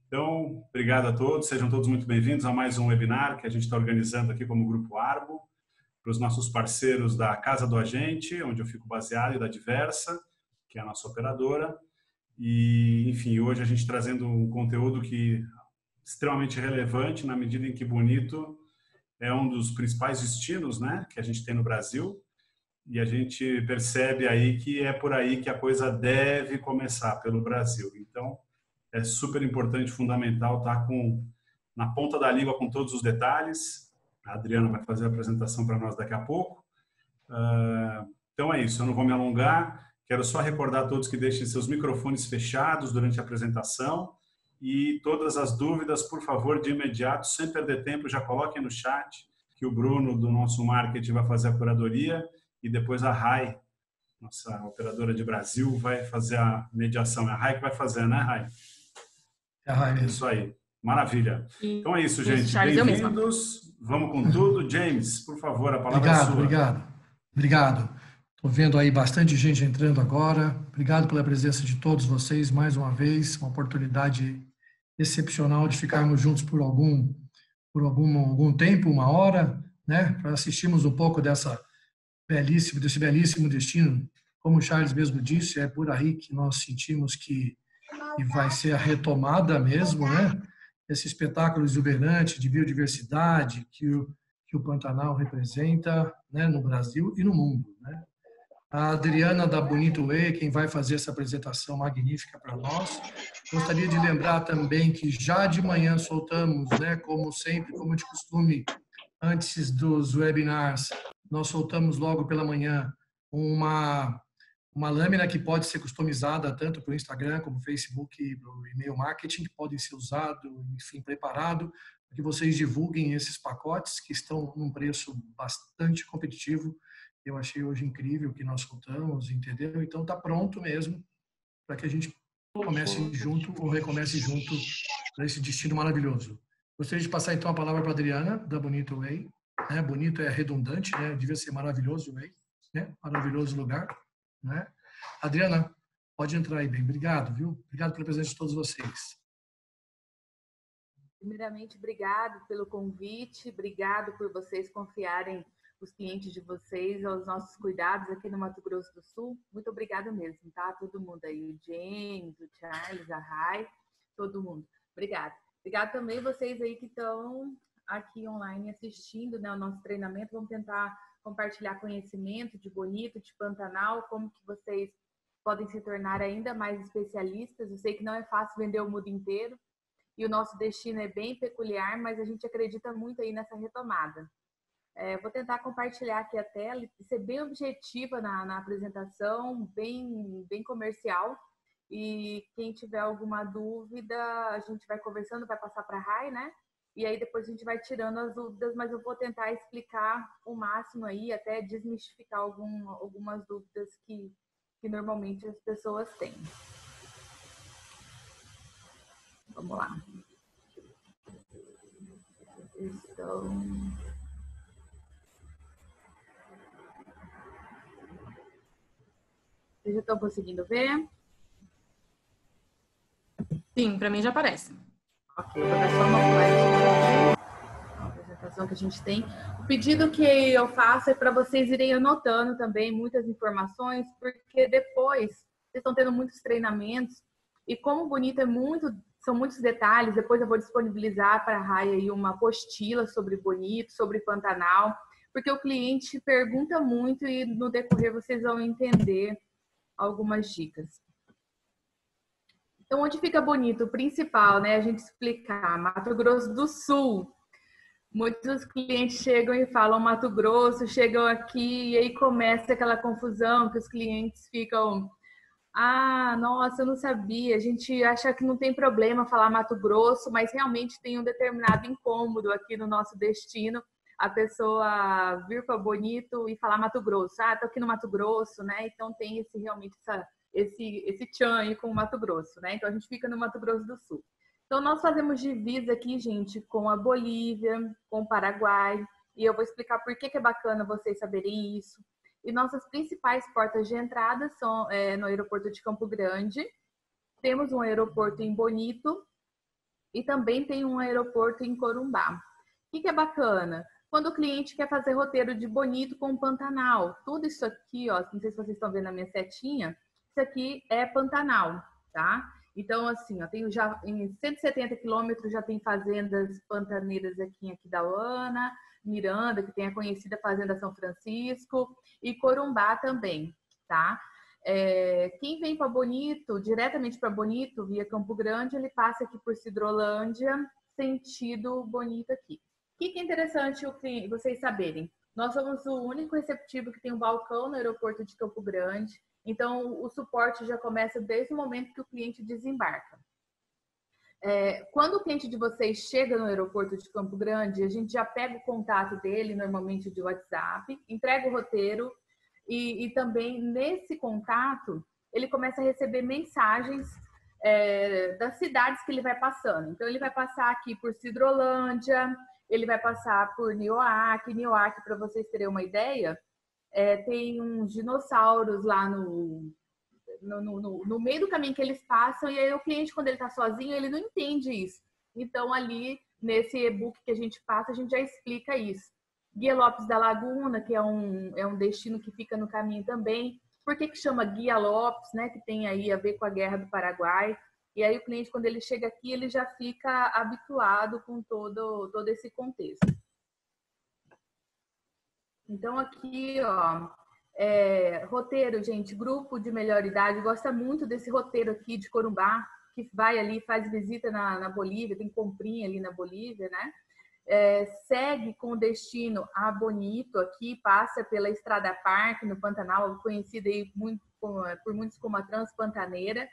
Então, obrigado a todos, sejam todos muito bem-vindos a mais um webinar que a gente está organizando aqui como Grupo Arbo, para os nossos parceiros da Casa do Agente, onde eu fico baseado, e da Diversa, que é a nossa operadora. E, enfim, hoje a gente trazendo um conteúdo que é extremamente relevante na medida em que Bonito é um dos principais destinos, né, que a gente tem no Brasil. E a gente percebe aí que é por aí que a coisa deve começar, pelo Brasil. Então, é super importante, fundamental estar na ponta da língua com todos os detalhes. A Adriana vai fazer a apresentação para nós daqui a pouco. Então é isso, eu não vou me alongar. Quero só recordar a todos que deixem seus microfones fechados durante a apresentação e todas as dúvidas, por favor, de imediato, sem perder tempo, já coloquem no chat que o Bruno, do nosso marketing, vai fazer a curadoria e depois a Rai, nossa operadora de Brasil, vai fazer a mediação. É a Rai que vai fazer, né, Rai? É a Rai mesmo. Isso aí. Maravilha. Então é isso, gente. Charles, bem-vindos. Vamos com tudo. James, por favor, a palavra é sua. Obrigado. Estou vendo aí bastante gente entrando agora. Obrigado pela presença de todos vocês mais uma vez. Uma oportunidade excepcional de ficarmos juntos por algum tempo, uma hora, né, para assistirmos um pouco desse belíssimo destino. Como o Charles mesmo disse, é por aí que nós sentimos que vai ser a retomada mesmo, né? Esse espetáculo exuberante de biodiversidade que o Pantanal representa, né, no Brasil e no mundo, né? A Adriana da Bonito Way, quem vai fazer essa apresentação magnífica para nós. Gostaria de lembrar também que já de manhã soltamos, né, como sempre, como de costume, antes dos webinars, nós soltamos logo pela manhã uma lâmina que pode ser customizada tanto para o Instagram como para o Facebook e para o e-mail marketing, que podem ser usado, enfim, preparado, para que vocês divulguem esses pacotes que estão num preço bastante competitivo. Eu achei hoje incrível o que nós soltamos, entendeu? Então está pronto mesmo para que a gente comece junto ou recomece junto para esse destino maravilhoso. Gostaria de passar então a palavra para a Adriana, da Bonito Way. Né? Bonito é redundante, né? Devia ser maravilhoso Way, né? Maravilhoso lugar. Né? Adriana, pode entrar aí bem. Obrigado, viu? Obrigado pela presença de todos vocês. Primeiramente, obrigado pelo convite, obrigado por vocês confiarem os clientes de vocês aos nossos cuidados aqui no Mato Grosso do Sul. Muito obrigada mesmo, tá? Todo mundo aí, o James, o Charles, a Rai, todo mundo. Obrigada. Obrigado também vocês aí que estão aqui online assistindo, né, o nosso treinamento. Vamos tentar compartilhar conhecimento de Bonito, de Pantanal, como que vocês podem se tornar ainda mais especialistas. Eu sei que não é fácil vender o mundo inteiro e o nosso destino é bem peculiar, mas a gente acredita muito aí nessa retomada. Vou tentar compartilhar aqui a tela e ser bem objetiva na apresentação, bem comercial. E quem tiver alguma dúvida, a gente vai conversando, vai passar para a Rai, né? E aí depois a gente vai tirando as dúvidas, mas eu vou tentar explicar o máximo aí, até desmistificar algumas dúvidas que normalmente as pessoas têm. Vamos lá. Vocês já estão conseguindo ver? Sim, para mim já aparece. Ok, vou dar só uma flash a apresentação que a gente tem. O pedido que eu faço é para vocês irem anotando também muitas informações, porque depois vocês estão tendo muitos treinamentos e como Bonito são muitos detalhes, depois eu vou disponibilizar para a Rai aí uma apostila sobre Bonito, sobre Pantanal, porque o cliente pergunta muito e no decorrer vocês vão entender algumas dicas. Então, onde fica Bonito? O principal, né? A gente explicar. Mato Grosso do Sul. Muitos clientes chegam e falam Mato Grosso, chegam aqui e aí começa aquela confusão que os clientes ficam... Ah, nossa, eu não sabia. A gente acha que não tem problema falar Mato Grosso, mas realmente tem um determinado incômodo aqui no nosso destino. A pessoa vir para Bonito e falar Mato Grosso. Ah, tô aqui no Mato Grosso, né? Então tem esse tchan aí com o Mato Grosso, né? Então a gente fica no Mato Grosso do Sul. Então nós fazemos divisa aqui, gente, com a Bolívia, com o Paraguai, e eu vou explicar por que é bacana vocês saberem isso. E nossas principais portas de entrada são no aeroporto de Campo Grande, temos um aeroporto em Bonito e também tem um aeroporto em Corumbá. O que é bacana? Quando o cliente quer fazer roteiro de Bonito com Pantanal, tudo isso aqui, ó, não sei se vocês estão vendo a minha setinha, isso aqui é Pantanal, tá? Então, assim, ó, tenho já em 170 quilômetros já tem fazendas pantaneiras aqui em Aquidauana, Miranda, que tem a conhecida Fazenda São Francisco, e Corumbá também, tá? Quem vem para Bonito, diretamente para Bonito, via Campo Grande, ele passa aqui por Sidrolândia, sentido Bonito aqui. O que é interessante vocês saberem? Nós somos o único receptivo que tem um balcão no aeroporto de Campo Grande, então o suporte já começa desde o momento que o cliente desembarca. Quando o cliente de vocês chega no aeroporto de Campo Grande, a gente já pega o contato dele, normalmente de WhatsApp, entrega o roteiro e também nesse contato ele começa a receber mensagens das cidades que ele vai passando. Então ele vai passar aqui por Sidrolândia, ele vai passar por Nioaque. Nioaque, para vocês terem uma ideia, tem uns dinossauros lá no meio do caminho que eles passam, e aí o cliente, quando ele está sozinho, ele não entende isso. Então, ali, nesse e-book que a gente passa, a gente já explica isso. Guia Lopes da Laguna, que é um destino que fica no caminho também. Por que chama Guia Lopes, né? Que tem aí a ver com a Guerra do Paraguai. E aí o cliente, quando ele chega aqui, ele já fica habituado com todo esse contexto. Então, aqui, ó, roteiro, gente, grupo de melhor idade, gosta muito desse roteiro aqui de Corumbá, que vai ali, faz visita na Bolívia, tem comprinha ali na Bolívia, né? Segue com destino a Bonito aqui, passa pela Estrada Parque, no Pantanal, conhecida aí por muitos como a Transpantaneira.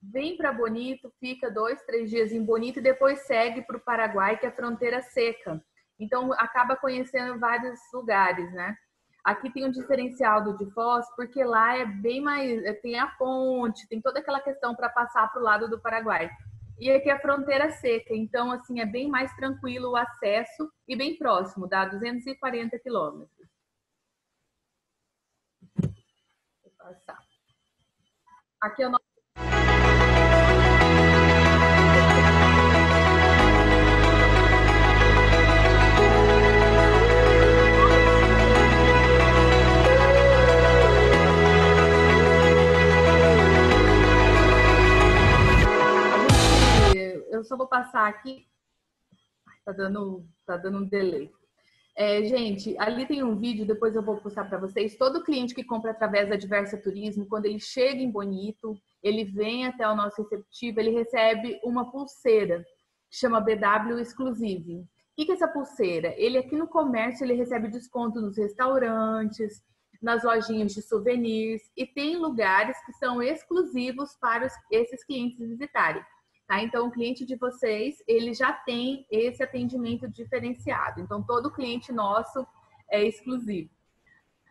Vem para Bonito, fica 2, 3 dias em Bonito e depois segue para o Paraguai, que é a fronteira seca. Então, acaba conhecendo vários lugares, né? Aqui tem um diferencial do de Foz, porque lá é bem mais... Tem a ponte, tem toda aquela questão para passar para o lado do Paraguai. E aqui é a fronteira seca, então, assim, é bem mais tranquilo o acesso e bem próximo, dá 240 quilômetros. Vou passar. Aqui é o nosso... Eu só vou passar aqui. Tá dando um delay. Gente, ali tem um vídeo, depois eu vou postar para vocês. Todo cliente que compra através da Diversa Turismo, quando ele chega em Bonito, ele vem até o nosso receptivo, ele recebe uma pulseira, que chama BW Exclusive. O que é essa pulseira? Ele aqui no comércio, ele recebe desconto nos restaurantes, nas lojinhas de souvenirs, e tem lugares que são exclusivos para esses clientes visitarem. Tá? Então, o cliente de vocês, ele já tem esse atendimento diferenciado. Então, todo cliente nosso é exclusivo.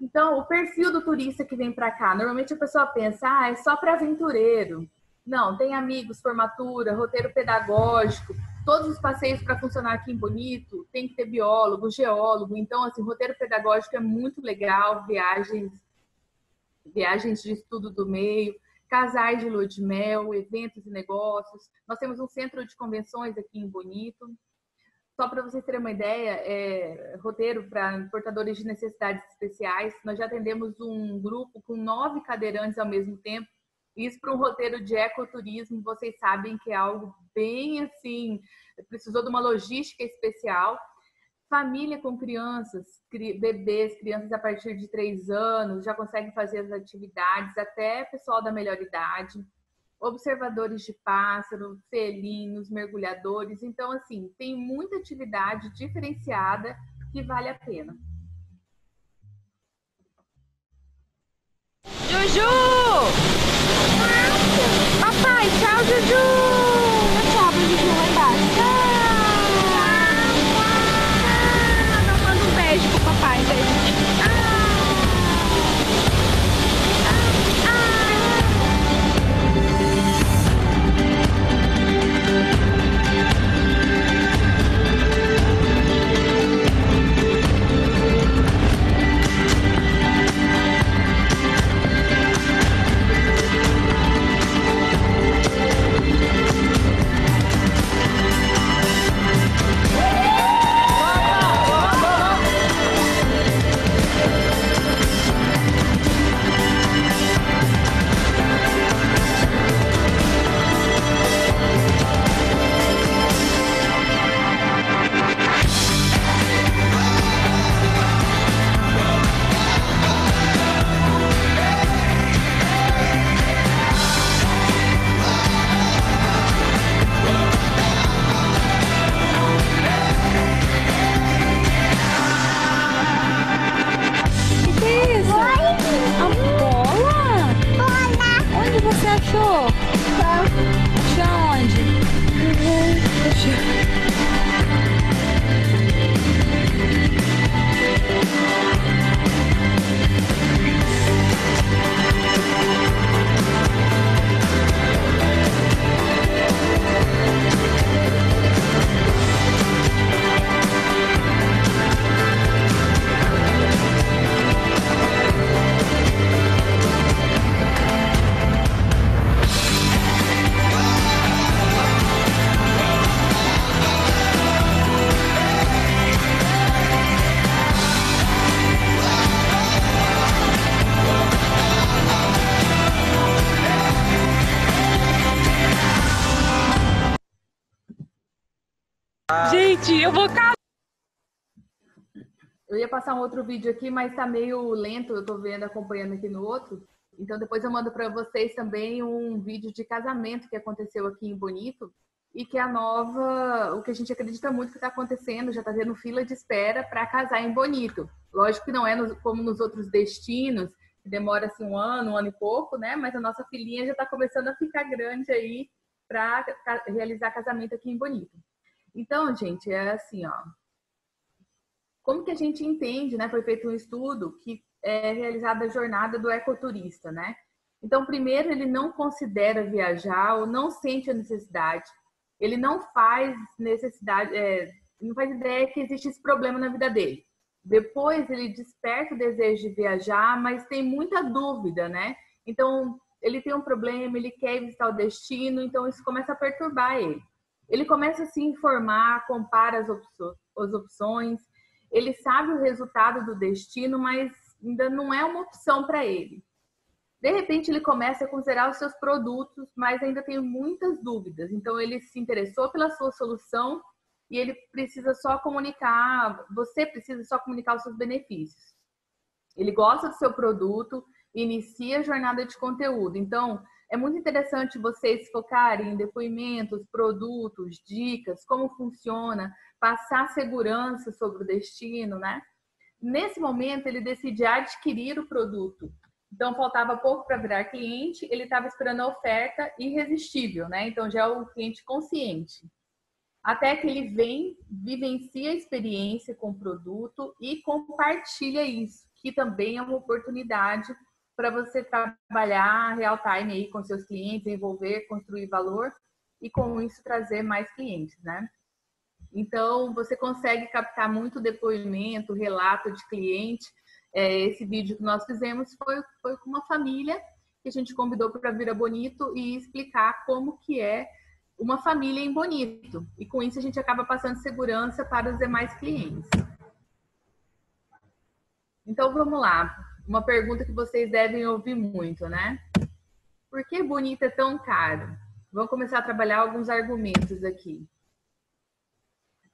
Então, o perfil do turista que vem para cá, normalmente a pessoa pensa, é só para aventureiro. Não, tem amigos, formatura, roteiro pedagógico, todos os passeios para funcionar aqui em Bonito, tem que ter biólogo, geólogo. Então, assim, roteiro pedagógico é muito legal, viagens de estudo do meio, casais de lua de mel, eventos e negócios. Nós temos um centro de convenções aqui em Bonito. Só para vocês terem uma ideia, roteiro para portadores de necessidades especiais. Nós já atendemos um grupo com 9 cadeirantes ao mesmo tempo. Isso para um roteiro de ecoturismo, vocês sabem que é algo bem assim, precisou de uma logística especial. Família com crianças, bebês, crianças a partir de 3 anos, já conseguem fazer as atividades, até pessoal da melhor idade, observadores de pássaro, felinos, mergulhadores. Então, assim, tem muita atividade diferenciada que vale a pena. Juju! Papai, tchau, Juju! Tchau, Juju, lá embaixo. Tchau! Manda um beijo pro papai, beijo. Gente, eu vou casar. Eu ia passar um outro vídeo aqui, mas tá meio lento, eu tô vendo, acompanhando aqui no outro. Então depois eu mando para vocês também um vídeo de casamento que aconteceu aqui em Bonito e que a nova, o que a gente acredita muito que está acontecendo, já está tendo fila de espera para casar em Bonito. Lógico que não é como nos outros destinos, que demora assim um ano e pouco, né? Mas a nossa filinha já está começando a ficar grande aí para realizar casamento aqui em Bonito. Então, gente, é assim, ó. Como que a gente entende, né? Foi feito um estudo que é realizada a jornada do ecoturista, né? Então, primeiro, ele não considera viajar ou não sente a necessidade. Ele não faz necessidade, não faz ideia que existe esse problema na vida dele. Depois, ele desperta o desejo de viajar, mas tem muita dúvida, né? Então, ele tem um problema, ele quer visitar o destino, então isso começa a perturbar ele. Ele começa a se informar, compara as opções, ele sabe o resultado do destino, mas ainda não é uma opção para ele. De repente, ele começa a considerar os seus produtos, mas ainda tem muitas dúvidas. Então, ele se interessou pela sua solução e ele precisa só comunicar, você precisa só comunicar os seus benefícios. Ele gosta do seu produto, inicia a jornada de conteúdo. Então, é muito interessante vocês focarem em depoimentos, produtos, dicas, como funciona, passar segurança sobre o destino, né? Nesse momento, ele decide adquirir o produto. Então, faltava pouco para virar cliente, ele estava esperando a oferta irresistível, né? Então, já é o cliente consciente. Até que ele vem, vivencia a experiência com o produto e compartilha isso, que também é uma oportunidade para você trabalhar real time aí com seus clientes, envolver, construir valor e com isso trazer mais clientes, né? Então, você consegue captar muito depoimento, relato de cliente. Esse vídeo que nós fizemos foi com uma família que a gente convidou para vir a Bonito e explicar como que é uma família em Bonito. E com isso a gente acaba passando segurança para os demais clientes. Então, vamos lá. Uma pergunta que vocês devem ouvir muito, né? Por que Bonito é tão caro? Vamos começar a trabalhar alguns argumentos aqui.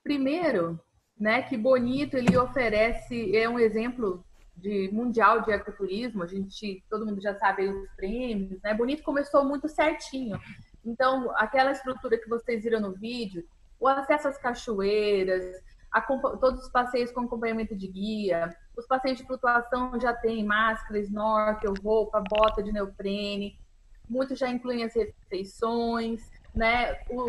Primeiro, né, que Bonito ele oferece, é um exemplo mundial de ecoturismo, todo mundo já sabe os prêmios, né? Bonito começou muito certinho. Então, aquela estrutura que vocês viram no vídeo, o acesso às cachoeiras, todos os passeios com acompanhamento de guia, os passeios de flutuação já tem máscara, snorkel, roupa, bota de neoprene, muitos já incluem as refeições, né? O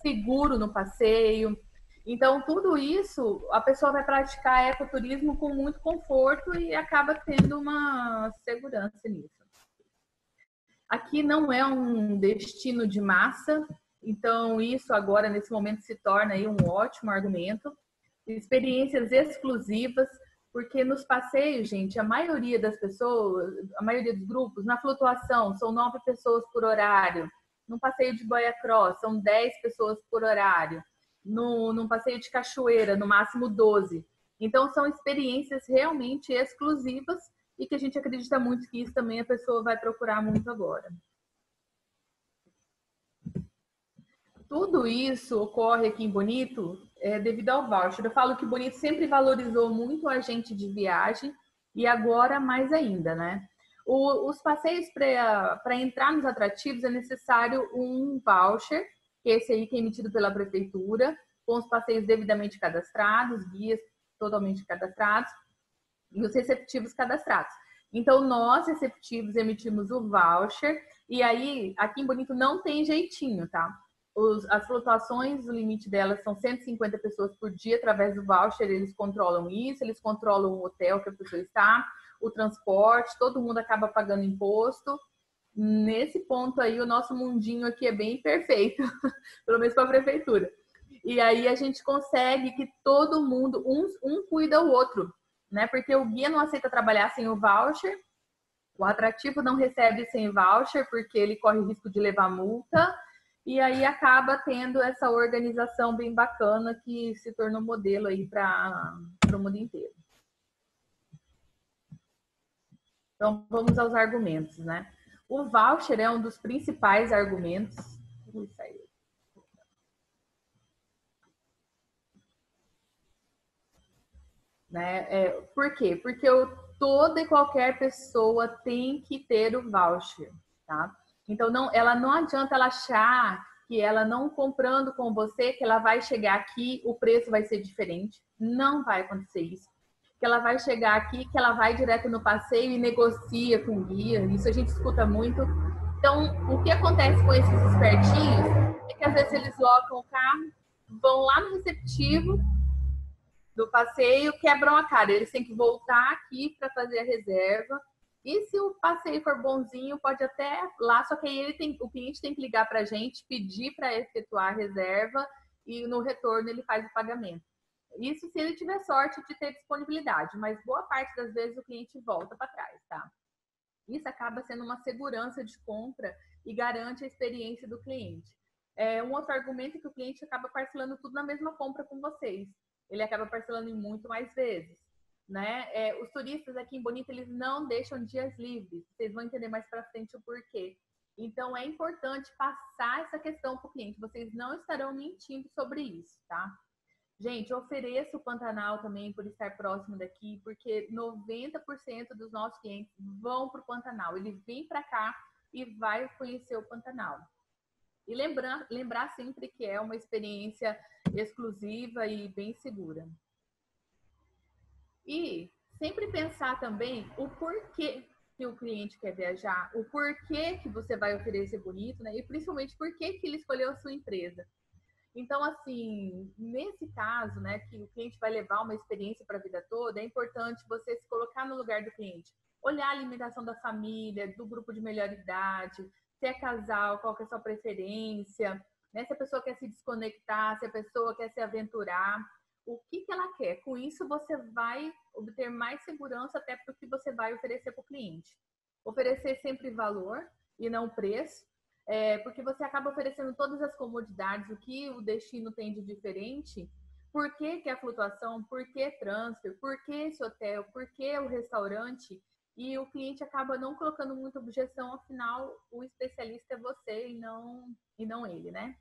seguro no passeio. Então, tudo isso, a pessoa vai praticar ecoturismo com muito conforto e acaba tendo uma segurança nisso. Aqui não é um destino de massa, então isso agora, nesse momento, se torna aí um ótimo argumento. Experiências exclusivas, porque nos passeios, gente, a maioria das pessoas, a maioria dos grupos, na flutuação, são 9 pessoas por horário. No passeio de boia cross, são 10 pessoas por horário. Num passeio de cachoeira, no máximo 12. Então, são experiências realmente exclusivas e que a gente acredita muito que isso também a pessoa vai procurar muito agora. Tudo isso ocorre aqui em Bonito devido ao voucher. Eu falo que Bonito sempre valorizou muito o agente de viagem e agora mais ainda, né? Os passeios para entrar nos atrativos é necessário um voucher, que esse aí que é emitido pela prefeitura, com os passeios devidamente cadastrados, guias totalmente cadastrados e os receptivos cadastrados. Então, nós, receptivos, emitimos o voucher e aí, aqui em Bonito não tem jeitinho, tá? As flutuações, o limite delas são 150 pessoas por dia, através do voucher eles controlam isso, eles controlam o hotel que a pessoa está, o transporte, todo mundo acaba pagando imposto. Nesse ponto aí, o nosso mundinho aqui é bem perfeito, pelo menos para a prefeitura. E aí a gente consegue que todo mundo, um cuida o outro, né? Porque o guia não aceita trabalhar sem o voucher, o atrativo não recebe sem voucher, porque ele corre o risco de levar multa, e aí acaba tendo essa organização bem bacana que se tornou modelo aí para o mundo inteiro. Então, vamos aos argumentos, né? O voucher é um dos principais argumentos. né? Por quê? Porque toda e qualquer pessoa tem que ter o voucher, tá? Então, ela não adianta ela achar que ela não comprando com você, que ela vai chegar aqui, o preço vai ser diferente. Não vai acontecer isso. Que ela vai chegar aqui, que ela vai direto no passeio e negocia com o guia. Isso a gente escuta muito. Então, o que acontece com esses espertinhos é que às vezes eles locam o carro, vão lá no receptivo do passeio, quebram a cara. Eles têm que voltar aqui para fazer a reserva. E se o passeio for bonzinho, pode até lá, só que aí o cliente tem que ligar para a gente, pedir para efetuar a reserva e no retorno ele faz o pagamento. Isso se ele tiver sorte de ter disponibilidade, mas boa parte das vezes o cliente volta para trás, tá? Isso acaba sendo uma segurança de compra e garante a experiência do cliente. Um outro argumento é que o cliente acaba parcelando tudo na mesma compra com vocês. Ele acaba parcelando em muito mais vezes, né? Os turistas aqui em Bonito, eles não deixam dias livres. Vocês vão entender mais para frente o porquê. Então, é importante passar essa questão para o cliente. Vocês não estarão mentindo sobre isso, tá? Gente, eu ofereço o Pantanal também por estar próximo daqui, porque 90% dos nossos clientes vão para o Pantanal. Ele vem para cá e vai conhecer o Pantanal. E lembrar sempre que é uma experiência exclusiva e bem segura. E sempre pensar também o porquê que o cliente quer viajar, o porquê que você vai oferecer Bonito, né? E principalmente porquê que ele escolheu a sua empresa. Então, assim, nesse caso, né, que o cliente vai levar uma experiência para a vida toda, é importante você se colocar no lugar do cliente. Olhar a alimentação da família, do grupo de melhor idade, se é casal, qual que é a sua preferência, né? Se a pessoa quer se desconectar, se a pessoa quer se aventurar, o que ela quer. Com isso, você vai obter mais segurança até para o que você vai oferecer para o cliente. Oferecer sempre valor e não preço. Porque você acaba oferecendo todas as comodidades, o que o destino tem de diferente. Por que a flutuação? Por que transfer? Por que esse hotel? Por que o restaurante? E o cliente acaba não colocando muita objeção, afinal, o especialista é você e não ele, né?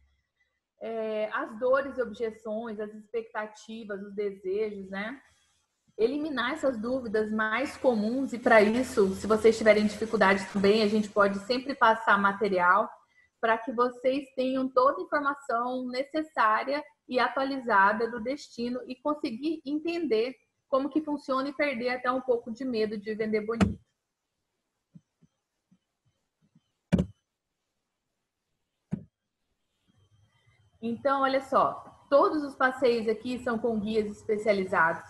As dores e objeções, as expectativas, os desejos, né? Eliminar essas dúvidas mais comuns, e para isso, se vocês tiverem dificuldades também, a gente pode sempre passar material para que vocês tenham toda a informação necessária e atualizada do destino e conseguir entender como que funciona e perder até um pouco de medo de vender bonito. Então, olha só, todos os passeios aqui são com guias especializados.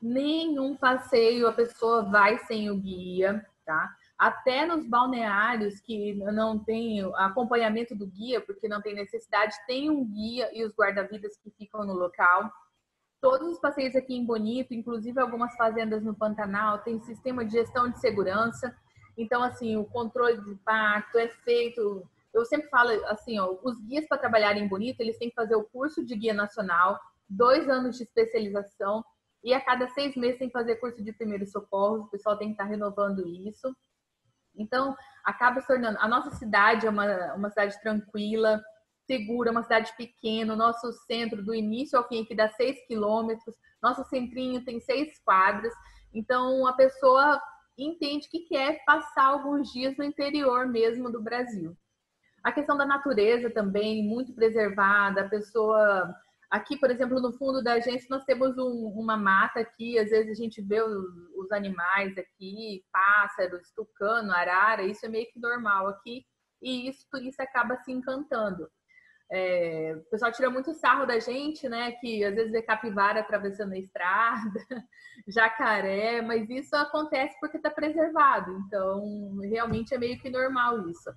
Nenhum passeio a pessoa vai sem o guia, tá? Até nos balneários que não tem acompanhamento do guia, porque não tem necessidade, tem um guia e os guarda-vidas que ficam no local. Todos os passeios aqui em Bonito, inclusive algumas fazendas no Pantanal, tem sistema de gestão de segurança. Então, assim, o controle de impacto é feito... Eu sempre falo assim, ó, os guias para trabalhar em Bonito, eles têm que fazer o curso de guia nacional, 2 anos de especialização, e a cada 6 meses tem que fazer curso de primeiros socorros, o pessoal tem que estar renovando isso. Então, acaba se tornando... A nossa cidade é uma cidade tranquila, segura, uma cidade pequena. O nosso centro, do início ao fim, aqui dá 6 quilômetros. Nosso centrinho tem 6 quadras. Então, a pessoa entende que quer passar alguns dias no interior mesmo do Brasil. A questão da natureza também, muito preservada. A pessoa... Aqui, por exemplo, no fundo da gente, nós temos uma mata aqui. Às vezes a gente vê os animais aqui, pássaros, tucano, arara. Isso é meio que normal aqui. E isso, por isso, acaba se encantando. O pessoal tira muito sarro da gente, né? Que às vezes vê capivara atravessando a estrada, jacaré. Mas isso acontece porque está preservado. Então, realmente é meio que normal isso.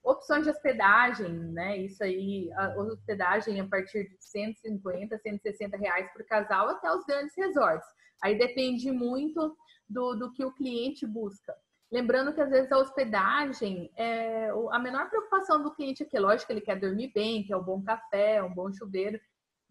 Opções de hospedagem, né? Isso aí, a hospedagem a partir de 150, 160 reais por casal até os grandes resorts. Aí depende muito do que o cliente busca. Lembrando que às vezes a hospedagem, a menor preocupação do cliente aqui, lógico que ele quer dormir bem, quer um bom café, um bom chuveiro,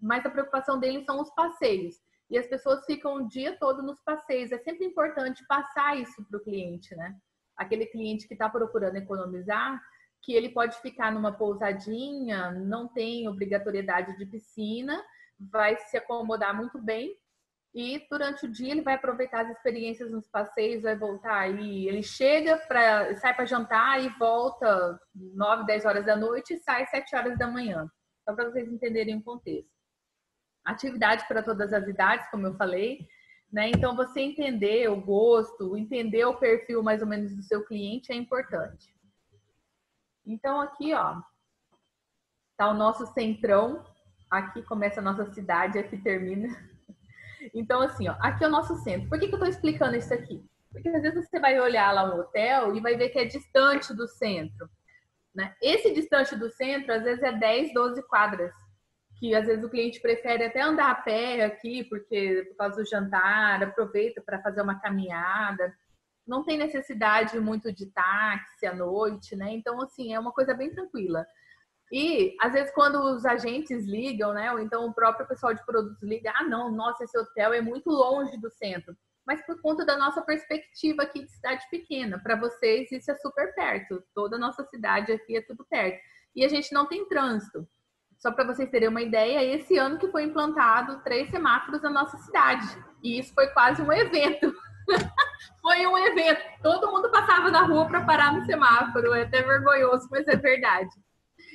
mas a preocupação dele são os passeios. E as pessoas ficam o dia todo nos passeios. É sempre importante passar isso para o cliente, né? Aquele cliente que está procurando economizar, que ele pode ficar numa pousadinha, não tem obrigatoriedade de piscina, vai se acomodar muito bem E durante o dia ele vai aproveitar as experiências nos passeios, vai voltar aí. Ele sai para jantar e volta 9, 10 horas da noite e sai 7 horas da manhã. Só para vocês entenderem o contexto. Atividade para todas as idades, como eu falei, né? Então, você entender o gosto, entender o perfil mais ou menos do seu cliente é importante. Então, aqui, ó, tá o nosso centrão. Aqui começa a nossa cidade, aqui termina. Então, assim, ó, aqui é o nosso centro. Por que eu tô explicando isso aqui? Porque às vezes você vai olhar lá um hotel e vai ver que é distante do centro, né? Esse distante do centro, às vezes, é 10, 12 quadras. Que às vezes o cliente prefere até andar a pé aqui, porque por causa do jantar, aproveita para fazer uma caminhada. Não tem necessidade muito de táxi à noite, né? Então, assim, é uma coisa bem tranquila. E, às vezes, quando os agentes ligam, né? Ou então o próprio pessoal de produtos liga, ah, não, nossa, esse hotel é muito longe do centro. Mas por conta da nossa perspectiva aqui de cidade pequena. Para vocês, isso é super perto. Toda a nossa cidade aqui é tudo perto. E a gente não tem trânsito. Só para vocês terem uma ideia, esse ano que foi implantado 3 semáforos na nossa cidade. E isso foi quase um evento. Foi um evento. Todo mundo passava na rua para parar no semáforo. É até vergonhoso, mas é verdade.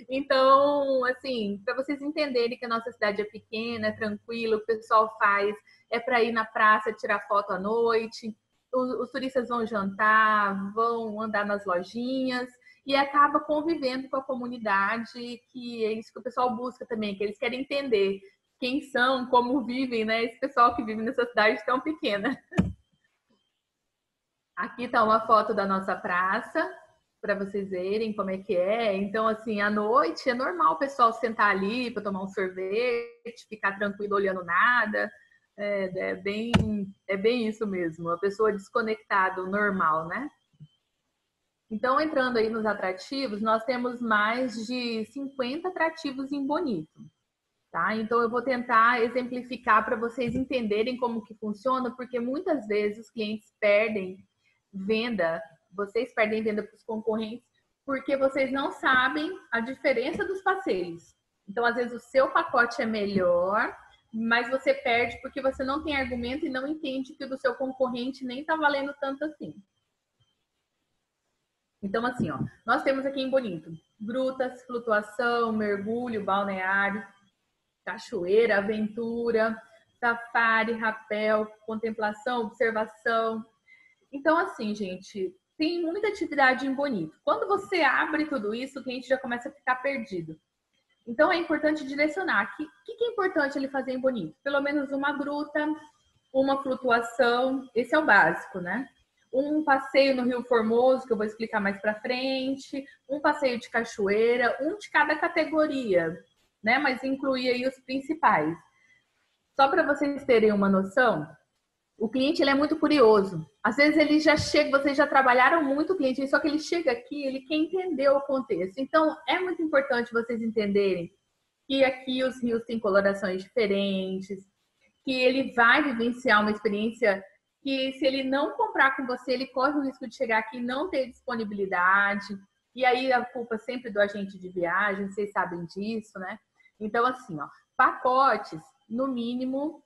Então, assim, para vocês entenderem que a nossa cidade é pequena, é tranquila, o pessoal faz, é para ir na praça tirar foto à noite, os turistas vão jantar, vão andar nas lojinhas e acaba convivendo com a comunidade, que é isso que o pessoal busca também, que eles querem entender quem são, como vivem, né? Esse pessoal que vive nessa cidade tão pequena. Aqui está uma foto da nossa praça, para vocês verem como é que é. Então, assim, à noite é normal o pessoal sentar ali para tomar um sorvete, ficar tranquilo olhando nada. É bem isso mesmo, a pessoa desconectada, o normal, né? Então, entrando aí nos atrativos, nós temos mais de 50 atrativos em Bonito, tá? Então, eu vou tentar exemplificar para vocês entenderem como que funciona, porque muitas vezes os clientes perdem venda, vocês perdem venda para os concorrentes, porque vocês não sabem a diferença dos passeios. Então, às vezes, o seu pacote é melhor, mas você perde porque você não tem argumento e não entende que o do seu concorrente nem está valendo tanto assim. Então, assim, ó, nós temos aqui em Bonito grutas, flutuação, mergulho, balneário, cachoeira, aventura, safari, rapel, contemplação, observação. Então, assim, gente, tem muita atividade em Bonito. Quando você abre tudo isso, o cliente já começa a ficar perdido. Então, é importante direcionar. O que é importante ele fazer em Bonito? Pelo menos uma gruta, uma flutuação, esse é o básico, né? Um passeio no Rio Formoso, que eu vou explicar mais pra frente, um passeio de cachoeira, um de cada categoria, né? Mas incluir aí os principais. Só para vocês terem uma noção, o cliente ele é muito curioso. Às vezes ele já chega, vocês já trabalharam muito o cliente, só que ele chega aqui, ele quer entender o contexto. Então, é muito importante vocês entenderem que aqui os rios têm colorações diferentes, que ele vai vivenciar uma experiência que se ele não comprar com você, ele corre o risco de chegar aqui e não ter disponibilidade. E aí a culpa é sempre do agente de viagem, vocês sabem disso, né? Então, assim, ó, pacotes, no mínimo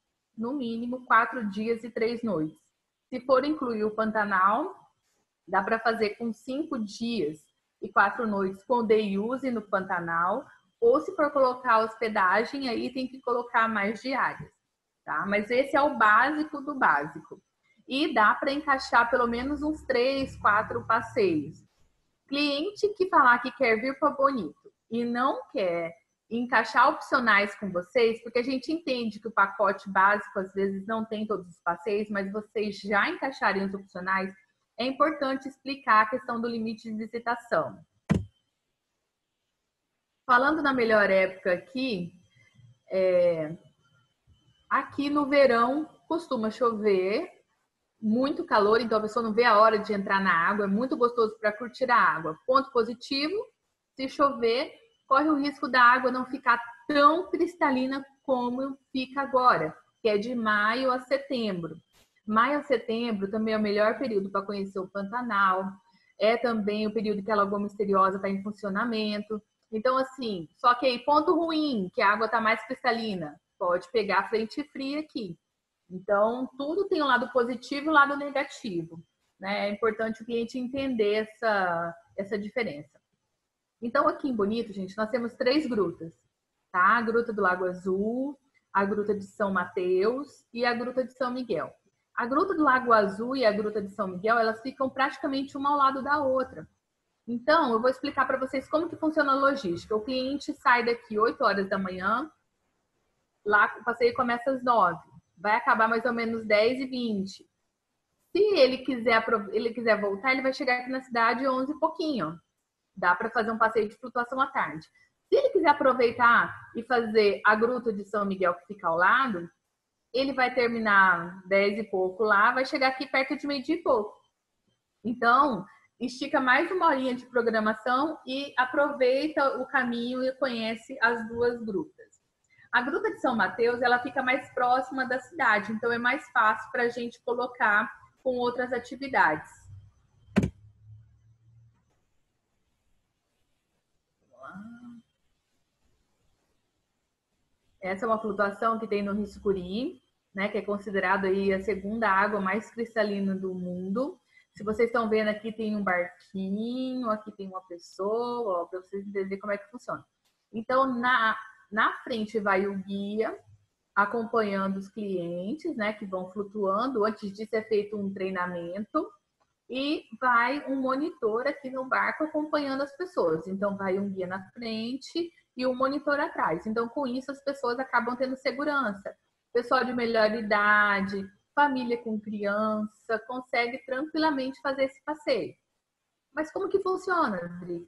4 dias e 3 noites. Se for incluir o Pantanal, dá para fazer com 5 dias e 4 noites com day use no Pantanal, ou se for colocar hospedagem, aí tem que colocar mais diárias, tá? Mas esse é o básico do básico. E dá para encaixar pelo menos uns 3, 4 passeios. Cliente que falar que quer vir para Bonito e não quer encaixar opcionais com vocês, porque a gente entende que o pacote básico às vezes não tem todos os passeios, mas vocês já encaixarem os opcionais, é importante explicar a questão do limite de visitação. Falando na melhor época aqui, aqui no verão costuma chover, muito calor, então a pessoa não vê a hora de entrar na água, é muito gostoso para curtir a água. Ponto positivo, se chover, corre o risco da água não ficar tão cristalina como fica agora, que é de maio a setembro. Maio a setembro também é o melhor período para conhecer o Pantanal, é também o período que a Lagoa Misteriosa está em funcionamento. Então, assim, só que aí, ponto ruim, que a água está mais cristalina, pode pegar frente fria aqui. Então, tudo tem um lado positivo e um lado negativo, né? É importante o cliente entender essa diferença. Então, aqui em Bonito, gente, nós temos 3 grutas, tá? A Gruta do Lago Azul, a Gruta de São Mateus e a Gruta de São Miguel. A Gruta do Lago Azul e a Gruta de São Miguel, elas ficam praticamente uma ao lado da outra. Então, eu vou explicar para vocês como que funciona a logística. O cliente sai daqui 8 horas da manhã, lá o passeio começa às 9, vai acabar mais ou menos 10h20. Se ele quiser voltar, ele vai chegar aqui na cidade 11 e pouquinho. Dá para fazer um passeio de flutuação à tarde. Se ele quiser aproveitar e fazer a Gruta de São Miguel, que fica ao lado, ele vai terminar 10 e pouco lá, vai chegar aqui perto de meio-dia e pouco. Então, estica mais uma horinha de programação e aproveita o caminho e conhece as 2 grutas. A Gruta de São Mateus, ela fica mais próxima da cidade, então é mais fácil para a gente colocar com outras atividades. Essa é uma flutuação que tem no Rio Sucuri, né, que é considerado aí a segunda água mais cristalina do mundo. Se vocês estão vendo aqui, tem um barquinho, aqui tem uma pessoa, para vocês entenderem como é que funciona. Então, na frente vai o guia, acompanhando os clientes, né, que vão flutuando. Antes disso é feito um treinamento e vai um monitor aqui no barco acompanhando as pessoas. Então, vai um guia na frente e um monitor atrás. Então, com isso, as pessoas acabam tendo segurança. Pessoal de melhor idade, família com criança, consegue tranquilamente fazer esse passeio. Mas como que funciona, Adri?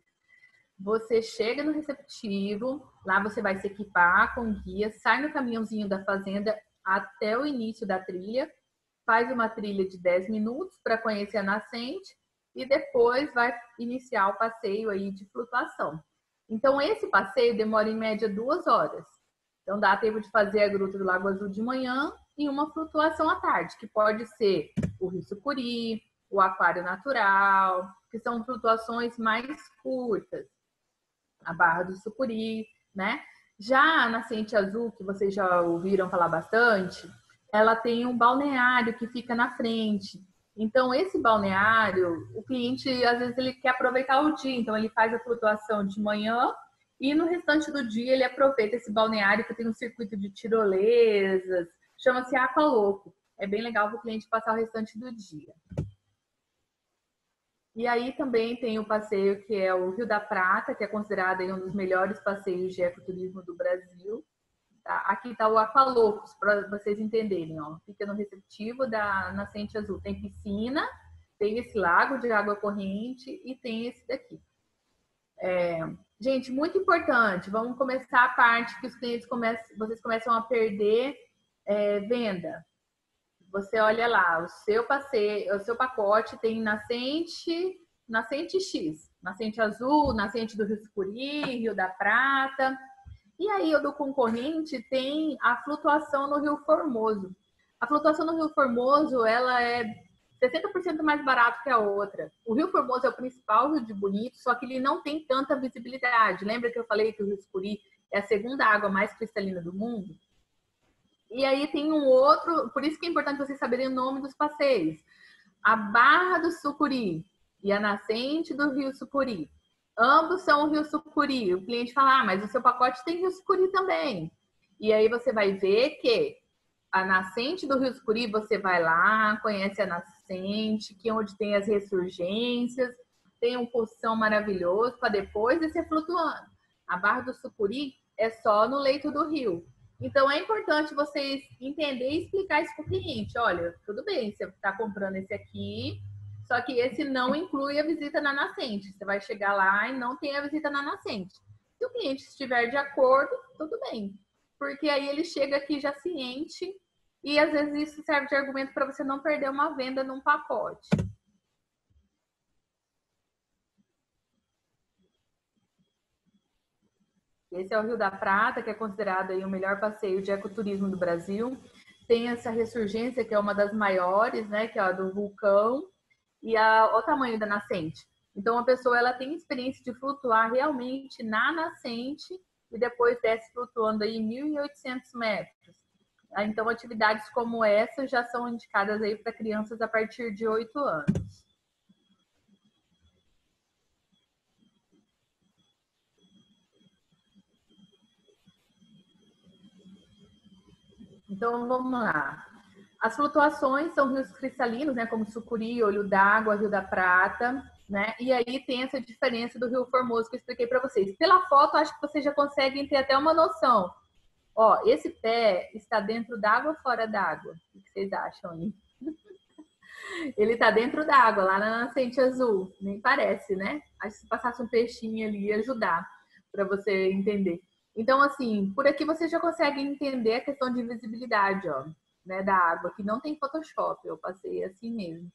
Você chega no receptivo, lá você vai se equipar com guia, sai no caminhãozinho da fazenda até o início da trilha, faz uma trilha de 10 minutos para conhecer a nascente e depois vai iniciar o passeio aí de flutuação. Então, esse passeio demora em média 2 horas. Então, dá tempo de fazer a Gruta do Lago Azul de manhã e uma flutuação à tarde, que pode ser o Rio Sucuri, o Aquário Natural, que são flutuações mais curtas. A Barra do Sucuri, né? Já a Nascente Azul, que vocês já ouviram falar bastante, ela tem um balneário que fica na frente. Então, esse balneário, o cliente, às vezes, ele quer aproveitar o dia. Então, ele faz a flutuação de manhã e no restante do dia ele aproveita esse balneário que tem um circuito de tirolesas, chama-se Aqualoco. É bem legal para o cliente passar o restante do dia. E aí também tem o passeio que é o Rio da Prata, que é considerado aí um dos melhores passeios de ecoturismo do Brasil. Tá? Aqui está o Aqualocos, para vocês entenderem. Ó. Fica no receptivo da Nascente Azul. Tem piscina, tem esse lago de água corrente e tem esse daqui. Gente, muito importante, vamos começar a parte que os clientes vocês começam a perder venda. Você olha lá, o seu passeio, o seu pacote tem nascente X, nascente azul, nascente do Rio Sucuri, Rio da Prata. E aí o do concorrente tem a flutuação no Rio Formoso. A flutuação no Rio Formoso, ela é 60% mais barato que a outra. O Rio Formoso é o principal rio de Bonito, só que ele não tem tanta visibilidade. Lembra que eu falei que o Rio Sucuri é a segunda água mais cristalina do mundo? E aí tem um outro, por isso que é importante vocês saberem o nome dos passeios. A Barra do Sucuri e a Nascente do Rio Sucuri. Ambos são o Rio Sucuri. O cliente fala, mas o seu pacote tem Rio Sucuri também. E aí você vai ver que a Nascente do Rio Sucuri, você vai lá, conhece a Nascente, que é onde tem as ressurgências, tem um poção maravilhoso para depois descer flutuando. A Barra do Sucuri é só no leito do rio. Então, é importante vocês entenderem e explicar isso para o cliente. Olha, tudo bem, você está comprando esse aqui, só que esse não inclui a visita na nascente. Você vai chegar lá e não tem a visita na nascente. Se o cliente estiver de acordo, tudo bem. Porque aí ele chega aqui já ciente e, às vezes, isso serve de argumento para você não perder uma venda num pacote. Esse é o Rio da Prata, que é considerado aí o melhor passeio de ecoturismo do Brasil. Tem essa ressurgência, que é uma das maiores, né, que é a do vulcão, e o tamanho da nascente. Então, a pessoa ela tem experiência de flutuar realmente na nascente e depois desce flutuando aí 1.800 metros. Então, atividades como essa já são indicadas aí para crianças a partir de 8 anos. Então, vamos lá. As flutuações são rios cristalinos, né, como Sucuri, Olho d'Água, Rio da Prata, né? E aí tem essa diferença do Rio Formoso que eu expliquei para vocês. Pela foto, acho que vocês já conseguem ter até uma noção. Ó, esse pé está dentro d'água ou fora d'água? O que vocês acham aí? Ele está dentro d'água, lá na nascente azul. Nem parece, né? Acho que se passasse um peixinho ali ia ajudar para você entender. Então, assim, por aqui você já consegue entender a questão de visibilidade, ó, né, da água, que não tem Photoshop, eu passei assim mesmo.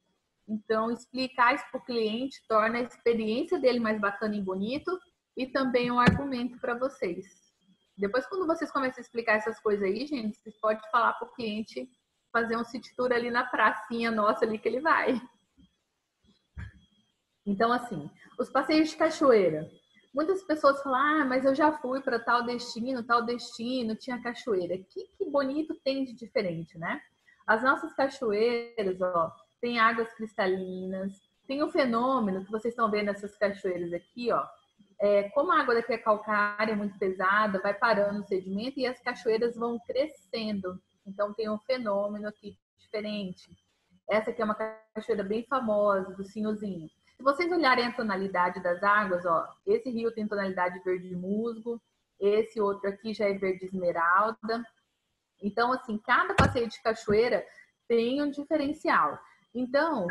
Então, explicar isso para o cliente torna a experiência dele mais bacana e bonito e também um argumento para vocês. Depois, quando vocês começam a explicar essas coisas aí, gente, vocês podem falar para o cliente fazer um city tour ali na pracinha nossa ali que ele vai. Então, assim, os passeios de cachoeira. Muitas pessoas falam, ah, mas eu já fui para tal destino, tinha cachoeira. Que bonito tem de diferente, né? As nossas cachoeiras, ó, tem águas cristalinas, tem o fenômeno que vocês estão vendo nessas cachoeiras aqui, ó. Como a água daqui é calcária, muito pesada, vai parando o sedimento e as cachoeiras vão crescendo. Então tem um fenômeno aqui diferente. Essa aqui é uma cachoeira bem famosa, do Sinhozinho. Se vocês olharem a tonalidade das águas, ó, esse rio tem tonalidade verde musgo, esse outro aqui já é verde esmeralda. Então, assim, cada passeio de cachoeira tem um diferencial. Então,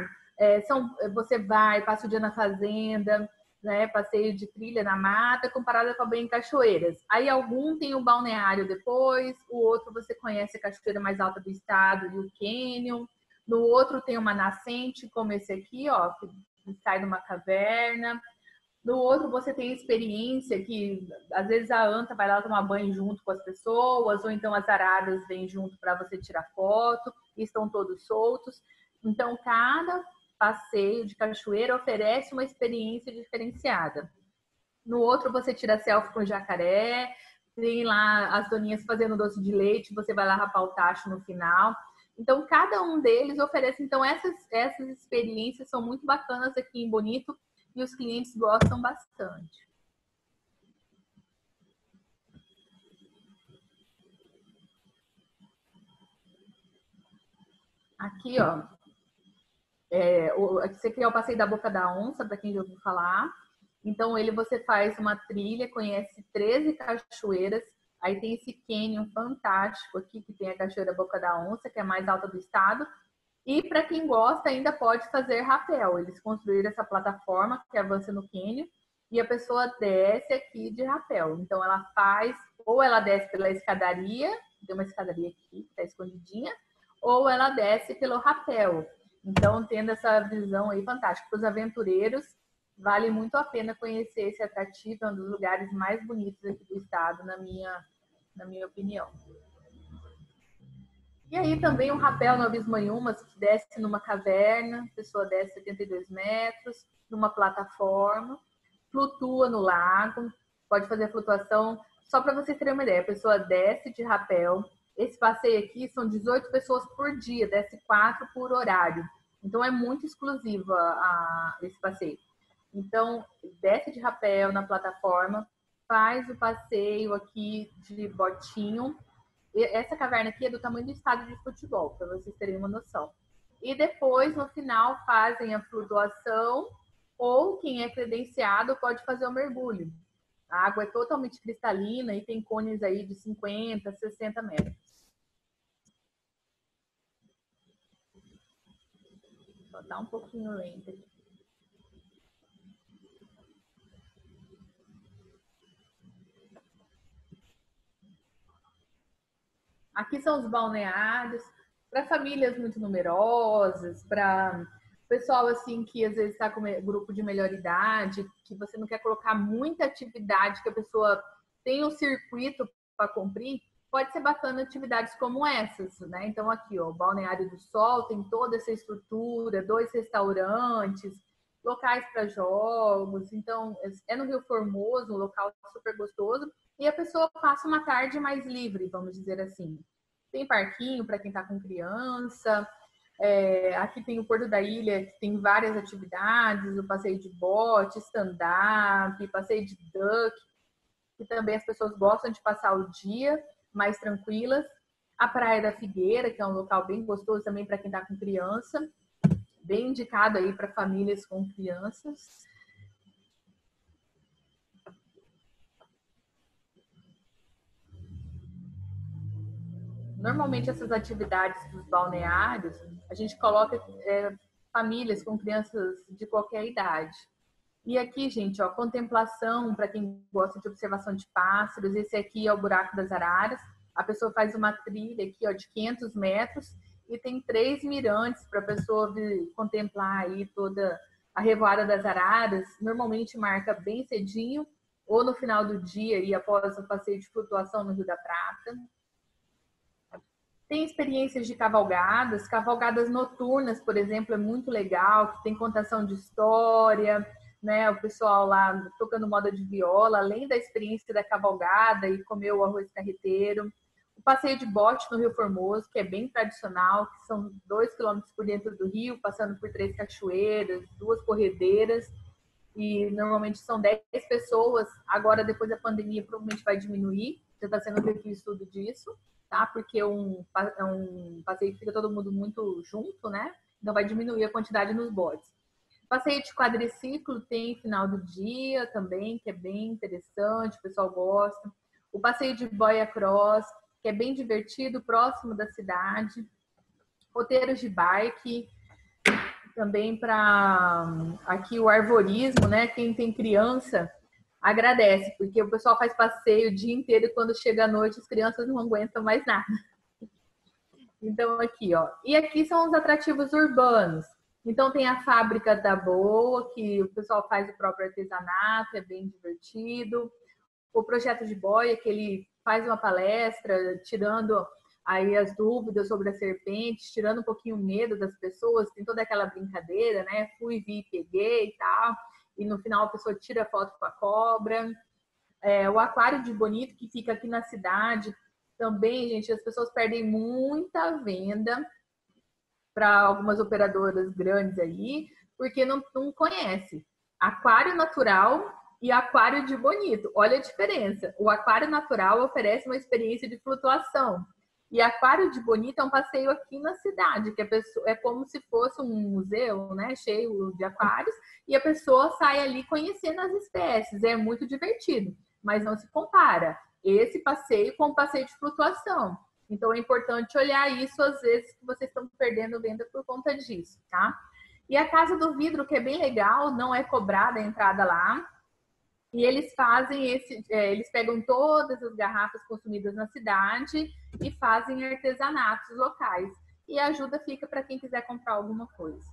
você vai, passa o dia na fazenda, né, passeio de trilha na mata, comparada com a banho em cachoeiras. Aí algum tem o balneário depois, o outro você conhece a cachoeira mais alta do estado e o cânion. No outro tem uma nascente, como esse aqui, ó, que sai de uma caverna. No outro você tem experiência que às vezes a anta vai lá tomar banho junto com as pessoas, ou então as araras vêm junto para você tirar foto, e estão todos soltos. Então cada passeio de cachoeira oferece uma experiência diferenciada. No outro você tira selfie com jacaré, tem lá as doninhas fazendo doce de leite, você vai lá rapar o tacho no final. Então, cada um deles oferece. Então, essas experiências são muito bacanas aqui em Bonito e os clientes gostam bastante. Aqui, ó. Esse aqui é o Passeio da Boca da Onça, para quem já ouviu falar. Então, você faz uma trilha, conhece 13 cachoeiras. Aí tem esse cânion fantástico aqui, que tem a Cachoeira Boca da Onça, que é a mais alta do estado. E para quem gosta, ainda pode fazer rapel. Eles construíram essa plataforma que avança no cânion e a pessoa desce aqui de rapel. Então ela faz, ou ela desce pela escadaria, tem uma escadaria aqui que está escondidinha, ou ela desce pelo rapel. Então, tendo essa visão aí fantástica. Para os aventureiros, vale muito a pena conhecer esse atrativo, é um dos lugares mais bonitos aqui do estado, na minha opinião. E aí também o rapel no Abismo Anhumas, que desce numa caverna, a pessoa desce 72 metros, numa plataforma, flutua no lago, pode fazer flutuação. Só para vocês terem uma ideia, a pessoa desce de rapel. Esse passeio aqui são 18 pessoas por dia, desce 4 por horário. Então é muito exclusivo esse passeio. Então, desce de rapel na plataforma, faz o passeio aqui de botinho. Essa caverna aqui é do tamanho do estádio de futebol, para vocês terem uma noção. E depois, no final, fazem a flutuação, ou quem é credenciado pode fazer o mergulho. A água é totalmente cristalina e tem cones aí de 50, 60 metros. Só tá um pouquinho lento aqui. Aqui são os balneários, para famílias muito numerosas, para pessoal assim que às vezes está com grupo de melhor idade, que você não quer colocar muita atividade, que a pessoa tem um circuito para cumprir, pode ser bacana atividades como essas, né? Então aqui, ó, o Balneário do Sol tem toda essa estrutura, 2 restaurantes, locais para jogos. Então é no Rio Formoso, um local super gostoso. E a pessoa passa uma tarde mais livre, vamos dizer assim. Tem parquinho para quem está com criança. Aqui tem o Porto da Ilha, que tem várias atividades, o passeio de bote, stand-up, passeio de duck, que também as pessoas gostam de passar o dia mais tranquilas. A Praia da Figueira, que é um local bem gostoso também para quem está com criança, bem indicado aí para famílias com crianças. Normalmente essas atividades dos balneários, a gente coloca famílias com crianças de qualquer idade. E aqui, gente, ó, contemplação para quem gosta de observação de pássaros. Esse aqui é o Buraco das Araras. A pessoa faz uma trilha aqui, ó, de 500 metros e tem 3 mirantes para a pessoa contemplar aí toda a revoada das araras. Normalmente marca bem cedinho ou no final do dia e após o passeio de flutuação no Rio da Prata. Tem experiências de cavalgadas noturnas, por exemplo, é muito legal, que tem contação de história, né? O pessoal lá tocando moda de viola, além da experiência da cavalgada e comer o arroz carreteiro. O passeio de bote no Rio Formoso, que é bem tradicional, que são 2 quilômetros por dentro do rio, passando por 3 cachoeiras, 2 corredeiras, e normalmente são 10 pessoas. Agora, depois da pandemia, provavelmente vai diminuir, já está sendo feito um estudo disso, tá? Porque é um passeio que fica todo mundo muito junto, né? Então vai diminuir a quantidade nos botes. Passeio de quadriciclo tem final do dia também, que é bem interessante, o pessoal gosta. O passeio de boia cross, que é bem divertido, próximo da cidade. Roteiros de bike, também para aqui o arvorismo, né? Quem tem criança agradece, porque o pessoal faz passeio o dia inteiro e quando chega a noite as crianças não aguentam mais nada. Então aqui, ó. E aqui são os atrativos urbanos. Então tem a Fábrica da Boa, que o pessoal faz o próprio artesanato, é bem divertido. O Projeto de Boia, que ele faz uma palestra tirando aí as dúvidas sobre as serpentes, tirando um pouquinho o medo das pessoas, tem toda aquela brincadeira, né? Fui, vi, peguei e tal. E no final a pessoa tira foto com a cobra. O Aquário de Bonito, que fica aqui na cidade, também, gente, as pessoas perdem muita venda para algumas operadoras grandes aí, porque não conhece. Aquário natural e aquário de bonito. Olha a diferença. O aquário natural oferece uma experiência de flutuação. E aquário de bonito é um passeio aqui na cidade, que a pessoa, é como se fosse um museu, né, cheio de aquários, e a pessoa sai ali conhecendo as espécies. É muito divertido, mas não se compara esse passeio com o passeio de flutuação. Então é importante olhar isso às vezes que vocês estão perdendo venda por conta disso, tá? E a Casa do Vidro, que é bem legal, não é cobrada a entrada lá. E eles fazem eles pegam todas as garrafas consumidas na cidade e fazem artesanatos locais. E a ajuda fica para quem quiser comprar alguma coisa.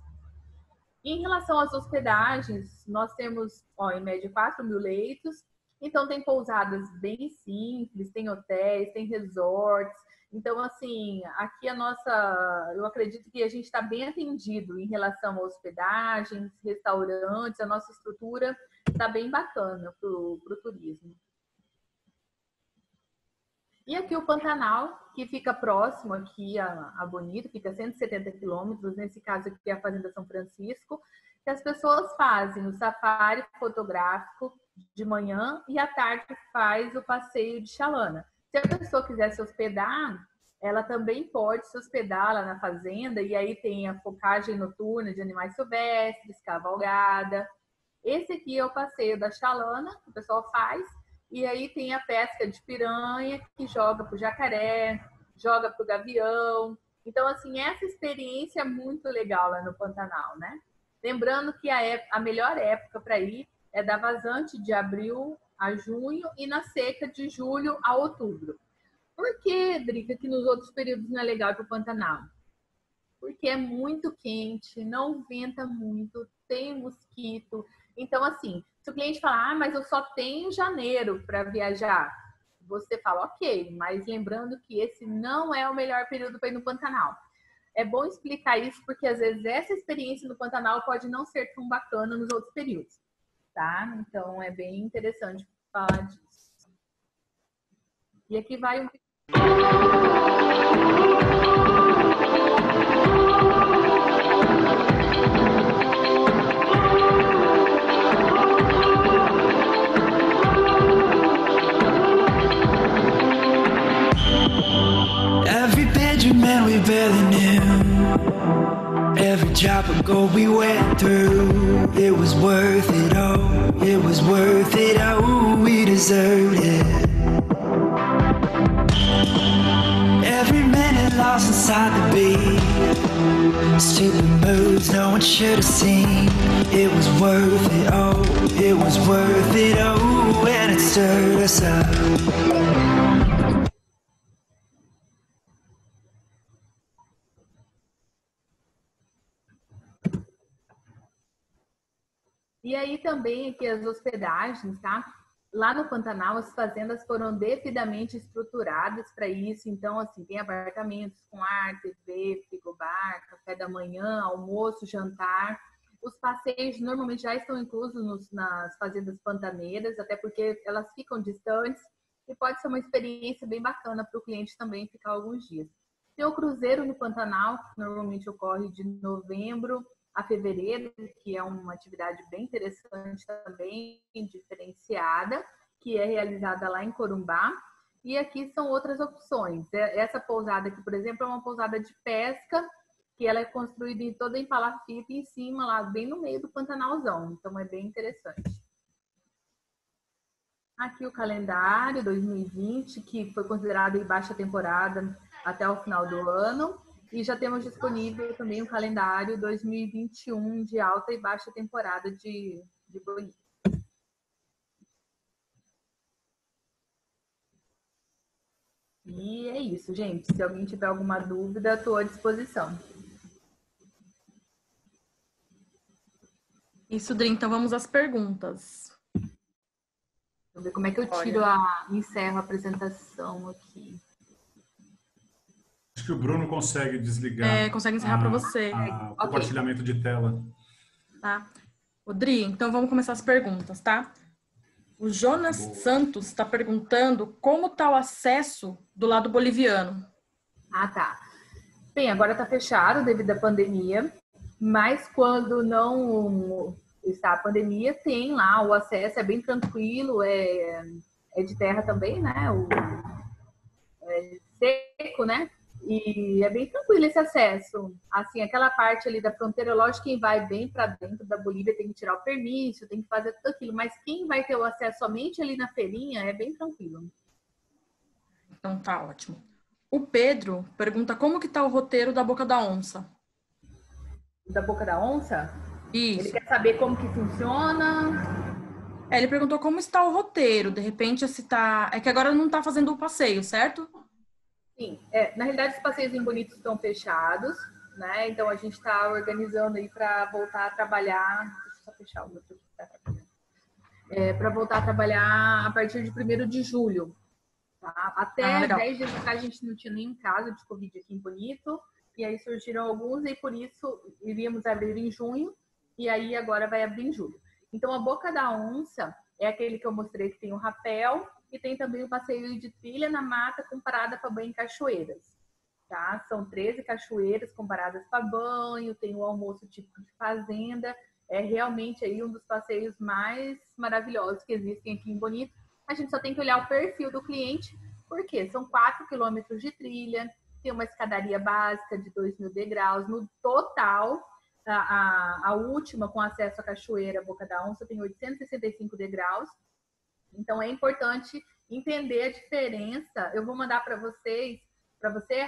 Em relação às hospedagens, nós temos, em média, 4.000 leitos. Então, tem pousadas bem simples, tem hotéis, tem resorts. Então, assim, aqui eu acredito que a gente está bem atendido em relação a hospedagens, restaurantes, a nossa estrutura está bem bacana para o turismo. E aqui o Pantanal, que fica próximo aqui a Bonito, fica a 170 quilômetros, nesse caso aqui é a Fazenda São Francisco, que as pessoas fazem o safari fotográfico de manhã e à tarde faz o passeio de chalana. Se a pessoa quiser se hospedar, ela também pode se hospedar lá na fazenda, e aí tem a focagem noturna de animais silvestres, cavalgada. Esse aqui é o passeio da chalana, que o pessoal faz, e aí tem a pesca de piranha, que joga pro jacaré, joga pro gavião. Então, assim, essa experiência é muito legal lá no Pantanal, né? Lembrando que a melhor época para ir é da vazante de abril a junho e na seca de julho a outubro. Por que, Drica, que nos outros períodos não é legal para o Pantanal? Porque é muito quente, não venta muito, tem mosquito. Então, assim, se o cliente falar, mas eu só tenho janeiro para viajar, você fala, ok, mas lembrando que esse não é o melhor período para ir no Pantanal. É bom explicar isso, porque às vezes essa experiência no Pantanal pode não ser tão bacana nos outros períodos, tá? Então, é bem interessante falar disso. E aqui vai Every bedroom man we barely knew, every drop of gold we went through, it was worth it, oh, it was worth it, oh, we deserved it. Every minute lost inside the beat, stupid moves no one should have seen, it was worth it, oh, it was worth it, oh, and it stirred us up. E aí também aqui as hospedagens, tá? Lá no Pantanal, as fazendas foram devidamente estruturadas para isso. Então, assim, tem apartamentos com ar, TV, frigobar, café da manhã, almoço, jantar. Os passeios normalmente já estão inclusos nas fazendas pantaneiras, até porque elas ficam distantes e pode ser uma experiência bem bacana para o cliente também ficar alguns dias. Tem o cruzeiro no Pantanal, que normalmente ocorre de novembro a fevereiro, que é uma atividade bem interessante também, diferenciada, que é realizada lá em Corumbá. E aqui são outras opções. Essa pousada aqui, por exemplo, é uma pousada de pesca, que ela é construída toda em palafita em cima, lá bem no meio do Pantanalzão. Então, é bem interessante. Aqui o calendário 2020, que foi considerado em baixa temporada até o final do ano. E já temos disponível também o calendário 2021 de alta e baixa temporada de bonito. E é isso, gente. Se alguém tiver alguma dúvida, estou à disposição. Isso, Dri. Então vamos às perguntas. Deixa eu ver como é que eu encerro a apresentação aqui. Acho que o Bruno consegue desligar. Consegue encerrar para você. O compartilhamento de tela. Tá. Dri, então vamos começar as perguntas, tá? O Jonas Santos está perguntando como está o acesso do lado boliviano. Ah, tá. Bem, agora está fechado devido à pandemia, mas quando não está a pandemia, tem lá o acesso, é bem tranquilo, é de terra também, né? É seco, né? E é bem tranquilo esse acesso. Assim, aquela parte ali da fronteira, lógico, quem vai bem para dentro da Bolívia tem que tirar o permisso, tem que fazer tudo aquilo. Mas quem vai ter o acesso somente ali na feirinha é bem tranquilo. Então tá ótimo. O Pedro pergunta como que tá o roteiro da Boca da Onça. Da Boca da Onça? Isso. Ele quer saber como que funciona. Ele perguntou como está o roteiro. De repente, se tá... É que agora não tá fazendo o passeio, certo? Sim, na realidade os passeios em Bonito estão fechados, né? Então a gente está organizando aí para voltar a trabalhar. Deixa eu só fechar o meu para voltar a trabalhar a partir de 1º de julho. Tá? Até 10 dias atrás a gente não tinha nenhum caso de Covid aqui em Bonito, e aí surgiram alguns, e por isso iríamos abrir em junho, e aí agora vai abrir em julho. Então a Boca da Onça é aquele que eu mostrei que tem o rapel. E tem também o passeio de trilha na mata com parada para banho em cachoeiras. Tá? São 13 cachoeiras com paradas para banho, tem o almoço típico de fazenda. É realmente aí um dos passeios mais maravilhosos que existem aqui em Bonito. A gente só tem que olhar o perfil do cliente, porque são 4 quilômetros de trilha, tem uma escadaria básica de 2.000 degraus. No total, a última com acesso à cachoeira Boca da Onça tem 865 degraus. Então, é importante entender a diferença. Eu vou mandar para você,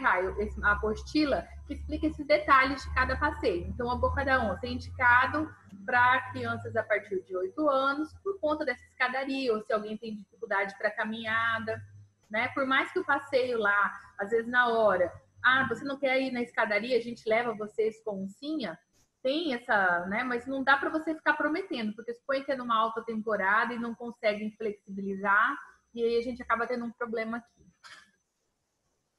Raio, a apostila que explica esses detalhes de cada passeio. Então, a Boca da Onça é indicado para crianças a partir de 8 anos, por conta dessa escadaria, ou se alguém tem dificuldade para caminhada, né? Por mais que o passeio lá, às vezes na hora, você não quer ir na escadaria, a gente leva vocês com oncinha, tem essa, né? Mas não dá para você ficar prometendo, porque suponha que é numa alta temporada e não conseguem flexibilizar, e aí a gente acaba tendo um problema aqui.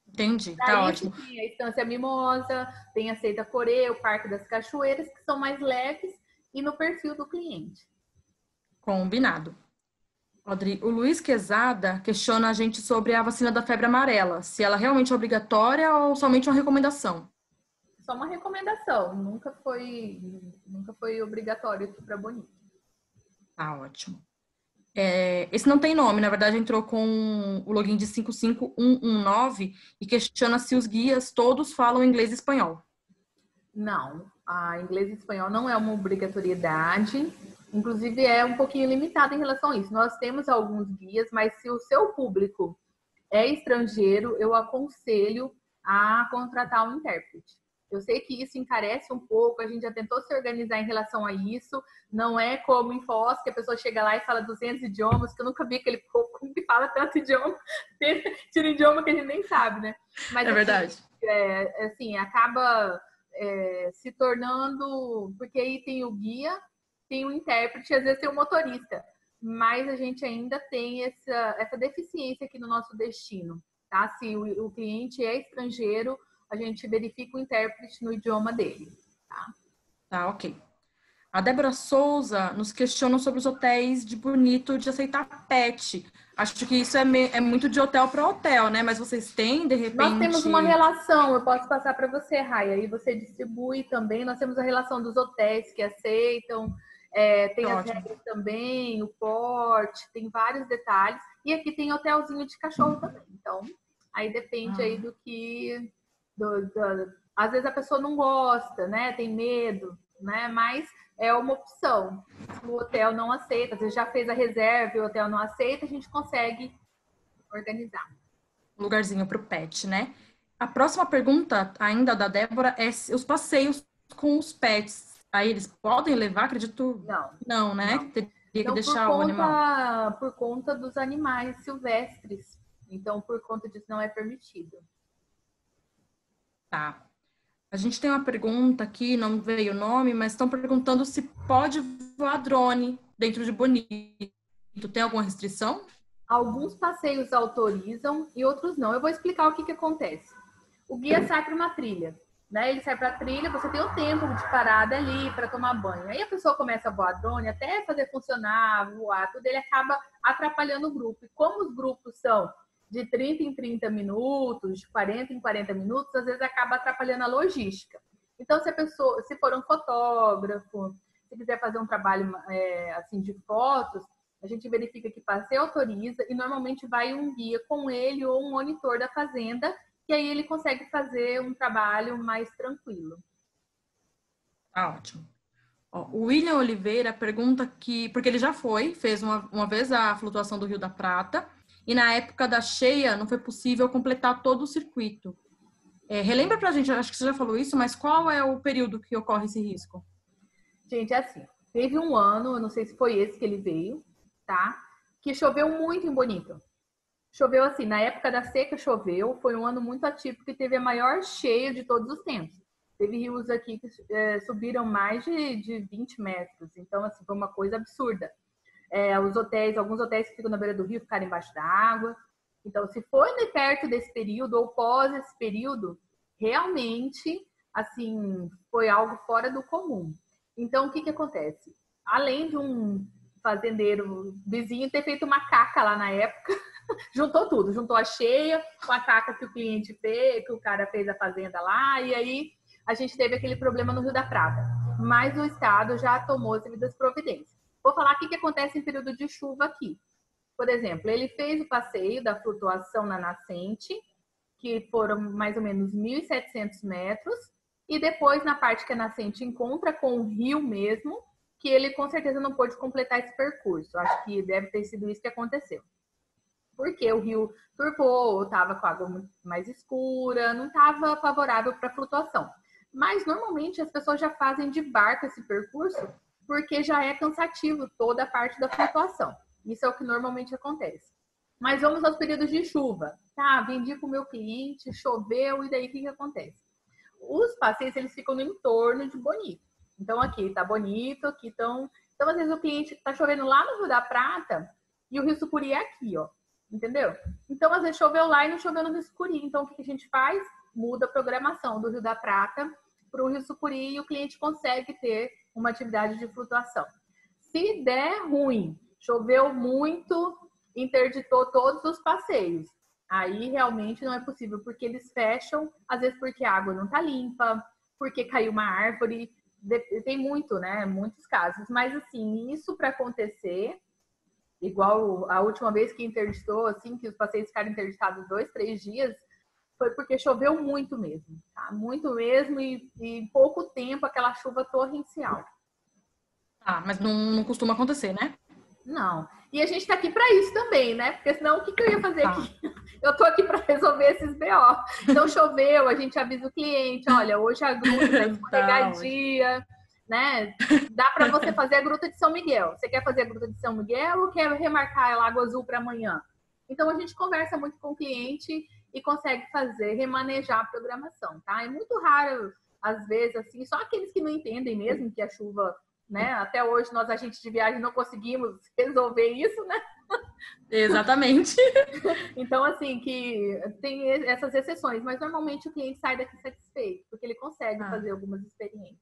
Entendi, tá ótimo. Tem a Estância Mimosa, tem a Seita Corê, o Parque das Cachoeiras, que são mais leves e no perfil do cliente. Combinado. Audrey, o Luiz Quezada questiona a gente sobre a vacina da febre amarela, se ela realmente é obrigatória ou somente uma recomendação. Só uma recomendação, nunca foi obrigatório aqui para Bonito. Tá ótimo. Esse não tem nome, na verdade entrou com o login de 55119 e questiona se os guias todos falam inglês e espanhol. Não, a inglês e espanhol não é uma obrigatoriedade, inclusive é um pouquinho limitado em relação a isso. Nós temos alguns guias, mas se o seu público é estrangeiro, eu aconselho a contratar um intérprete. Eu sei que isso encarece um pouco, a gente já tentou se organizar em relação a isso, não é como em Foz, que a pessoa chega lá e fala 200 idiomas, que eu nunca vi aquele povo que fala tanto idioma, tira idioma que a gente nem sabe, né? Mas, é verdade. assim, acaba se tornando, porque aí tem o guia, tem o intérprete, às vezes tem o motorista, mas a gente ainda tem essa deficiência aqui no nosso destino, tá? Se o cliente é estrangeiro, a gente verifica o intérprete no idioma dele, tá? Tá, ok. A Débora Souza nos questiona sobre os hotéis de Bonito de aceitar pet. Acho que isso é muito de hotel para hotel, né? Mas vocês têm, de repente... Nós temos uma relação, eu posso passar para você, Raia, aí você distribui também. Nós temos a relação dos hotéis que aceitam, tem as regras também, o porte, tem vários detalhes. E aqui tem hotelzinho de cachorro também. Então, aí depende aí do que... às vezes a pessoa não gosta, né? Tem medo, né? Mas é uma opção. Se o hotel não aceita, às vezes já fez a reserva e o hotel não aceita, a gente consegue organizar. Um lugarzinho para o pet, né? A próxima pergunta, ainda da Débora, é os passeios com os pets. Aí eles podem levar, acredito? Não, né? Não. Teria que deixar o animal. Por conta dos animais silvestres. Então, por conta disso, não é permitido. Tá. A gente tem uma pergunta aqui, não veio o nome, mas estão perguntando se pode voar drone dentro de Bonito. Tem alguma restrição? Alguns passeios autorizam e outros não. Eu vou explicar o que acontece. O guia sai para uma trilha, né? Ele sai para a trilha, você tem o tempo de parada ali para tomar banho. Aí a pessoa começa a voar drone, até fazer funcionar, voar, tudo, ele acaba atrapalhando o grupo. E como os grupos são de 30 em 30 minutos, de 40 em 40 minutos, às vezes acaba atrapalhando a logística. Então, se for um fotógrafo, se quiser fazer um trabalho assim de fotos, a gente verifica que passeio autoriza e normalmente vai um guia com ele ou um monitor da fazenda, que aí ele consegue fazer um trabalho mais tranquilo. Ótimo. O William Oliveira pergunta porque ele já fez uma vez a flutuação do Rio da Prata, e na época da cheia não foi possível completar todo o circuito. Relembra pra gente, acho que você já falou isso, mas qual é o período que ocorre esse risco? Gente, assim, teve um ano, eu não sei se foi esse que ele veio, tá? Que choveu muito em Bonito. Choveu assim, na época da seca choveu, foi um ano muito atípico e teve a maior cheia de todos os tempos. Teve rios aqui que subiram mais de 20 metros, então assim, foi uma coisa absurda. Alguns hotéis que ficam na beira do rio ficaram embaixo da água. Então, se foi perto desse período ou pós esse período, realmente, assim, foi algo fora do comum. Então, o que acontece? Além de um fazendeiro vizinho ter feito uma caca lá na época, juntou tudo, juntou a cheia com a caca que o cliente fez, que o cara fez a fazenda lá, e aí a gente teve aquele problema no Rio da Prata. Mas o Estado já tomou as devidas providências. Vou falar o que acontece em período de chuva aqui. Por exemplo, ele fez o passeio da flutuação na nascente, que foram mais ou menos 1.700 metros, e depois na parte que a nascente encontra com o rio mesmo, que ele com certeza não pôde completar esse percurso. Acho que deve ter sido isso que aconteceu. Porque o rio turvou, estava com a água muito mais escura, não estava favorável para a flutuação. Mas normalmente as pessoas já fazem de barco esse percurso, porque já é cansativo toda a parte da flutuação. Isso é o que normalmente acontece. Mas vamos aos períodos de chuva. Tá, vendi para o meu cliente, choveu, e daí o que acontece? Os passeios, eles ficam no entorno de Bonito. Então, aqui tá Bonito, aqui estão... Então, às vezes o cliente tá chovendo lá no Rio da Prata e o Rio Sucuri é aqui, ó. Entendeu? Então, às vezes choveu lá e não choveu no Rio Sucuri. Então, o que a gente faz? Muda a programação do Rio da Prata para o Rio Sucuri e o cliente consegue ter uma atividade de flutuação. Se der ruim Choveu muito, interditou todos os passeios. Aí realmente não é possível, porque eles fecham, às vezes porque a água não tá limpa, porque caiu uma árvore, tem muito, né? Muitos casos. Mas assim, isso para acontecer, igual a última vez que interditou, assim, que os passeios ficaram interditados 2, 3 dias, foi porque choveu muito mesmo, tá? Muito mesmo e em pouco tempo aquela chuva torrencial. Ah, mas não costuma acontecer, né? Não. E a gente tá aqui para isso também, né? Porque senão o que eu ia fazer aqui? Eu tô aqui para resolver esses BO. Então choveu, a gente avisa o cliente, olha, hoje a gruta tá escorregadia, né? Dá para você fazer a gruta de São Miguel. Você quer fazer a gruta de São Miguel ou quer remarcar a Lagoa Azul para amanhã? Então a gente conversa muito com o cliente e consegue remanejar a programação, tá? É muito raro, às vezes, assim, só aqueles que não entendem mesmo que a chuva, né? Até hoje nós, agentes de viagem, não conseguimos resolver isso, né? Exatamente. Então, assim, que tem essas exceções, mas normalmente o cliente sai daqui satisfeito, porque ele consegue fazer algumas experiências.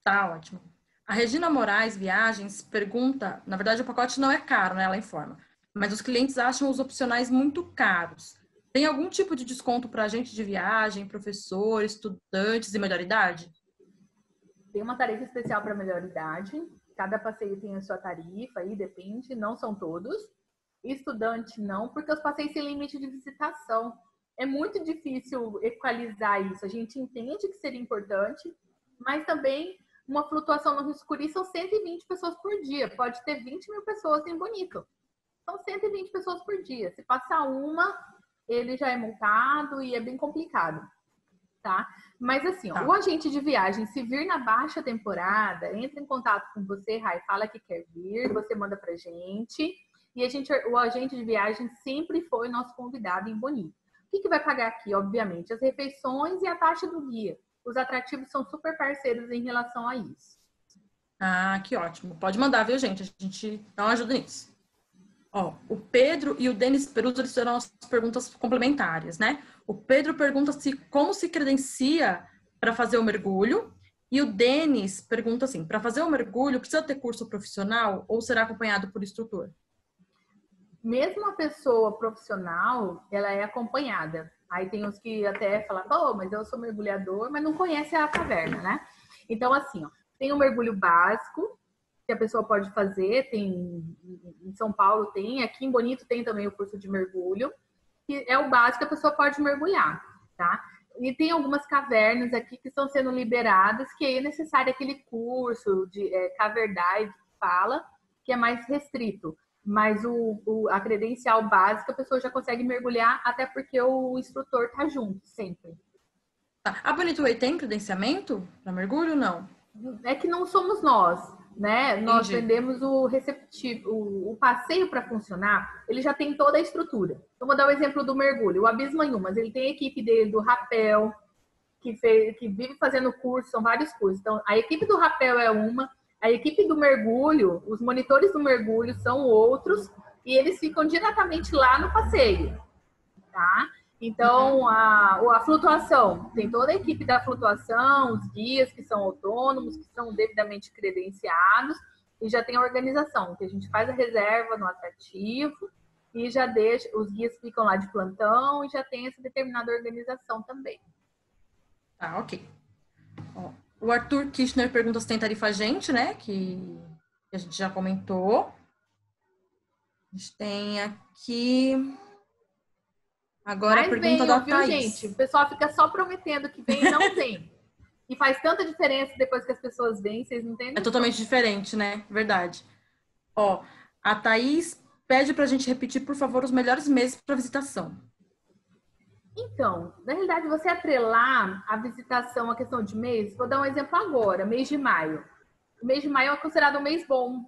Tá ótimo. A Regina Moraes Viagens pergunta, na verdade o pacote não é caro, né? Ela informa, mas os clientes acham os opcionais muito caros. Tem algum tipo de desconto para agente de viagem, professor, estudantes e melhor idade? Tem uma tarifa especial para melhor idade. Cada passeio tem a sua tarifa, aí depende, não são todos. Estudante não, porque os passeios têm limite de visitação. É muito difícil equalizar isso. A gente entende que seria importante, mas também uma flutuação no Rio Sucuri são 120 pessoas por dia. Pode ter 20 mil pessoas em Bonito. São 120 pessoas por dia. Se passar uma, ele já é multado e é bem complicado, tá? Mas assim, ó, o agente de viagem, se vir na baixa temporada, entra em contato com você, Rai, fala que quer vir, você manda pra gente. E o agente de viagem sempre foi nosso convidado em Bonito. O que vai pagar aqui? Obviamente, as refeições e a taxa do guia. Os atrativos são super parceiros em relação a isso. Ah, que ótimo. Pode mandar, viu, gente? A gente dá uma ajuda nisso. Ó, o Pedro e o Denis Peruso, eles fizeram as perguntas complementares, né? O Pedro pergunta como se credencia para fazer o mergulho. E o Denis pergunta assim, para fazer o mergulho, precisa ter curso profissional ou será acompanhado por instrutor? Mesmo a pessoa profissional, ela é acompanhada. Aí tem uns que até falam, pô, mas eu sou mergulhador, mas não conhece a caverna, né? Então, assim, ó, tem o mergulho básico, que a pessoa pode fazer, tem em São Paulo tem, aqui em Bonito tem também o curso de mergulho, que é o básico que a pessoa pode mergulhar, tá? E tem algumas cavernas aqui que estão sendo liberadas, que aí é necessário aquele curso de Caverdive, que fala, que é mais restrito. Mas a credencial básica, a pessoa já consegue mergulhar, até porque o instrutor tá junto, sempre. A Bonito Way tem credenciamento para mergulho ou não? É que não somos nós, né? Entendi. Nós vendemos o receptivo, o passeio para funcionar, ele já tem toda a estrutura. Então, vou dar o exemplo do mergulho. O Abismo em Umas, ele tem a equipe dele do rapel, que vive fazendo curso, são vários cursos. Então, a equipe do rapel é uma, a equipe do mergulho, os monitores do mergulho são outros, e eles ficam diretamente lá no passeio, tá? Então, a flutuação, tem toda a equipe da flutuação, os guias que são autônomos, que são devidamente credenciados, e já tem a organização, que a gente faz a reserva no atrativo, e já deixa, os guias ficam lá de plantão, e já tem essa determinada organização também. Tá, ok. Ó, o Arthur Kirchner pergunta se tem tarifa agente, né? Que a gente já comentou. A gente tem aqui... Agora mas a pergunta venham, da viu, Thaís. gente? O pessoal fica só prometendo que vem e não vem. E faz tanta diferença depois que as pessoas vêm, vocês não entendem? É totalmente diferente, né? Verdade. Ó, a Thaís pede pra gente repetir, por favor, os melhores meses para visitação. Então, na realidade, você atrelar a visitação à questão de mês, vou dar um exemplo agora, mês de maio. O mês de maio é considerado um mês bom,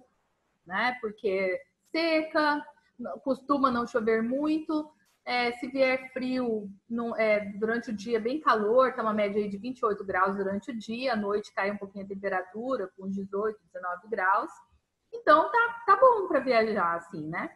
né? Porque seca, costuma não chover muito. Se vier frio, durante o dia bem calor, tá uma média aí de 28 graus durante o dia, à noite cai um pouquinho a temperatura, com uns 18, 19 graus. Então, tá bom para viajar, assim, né?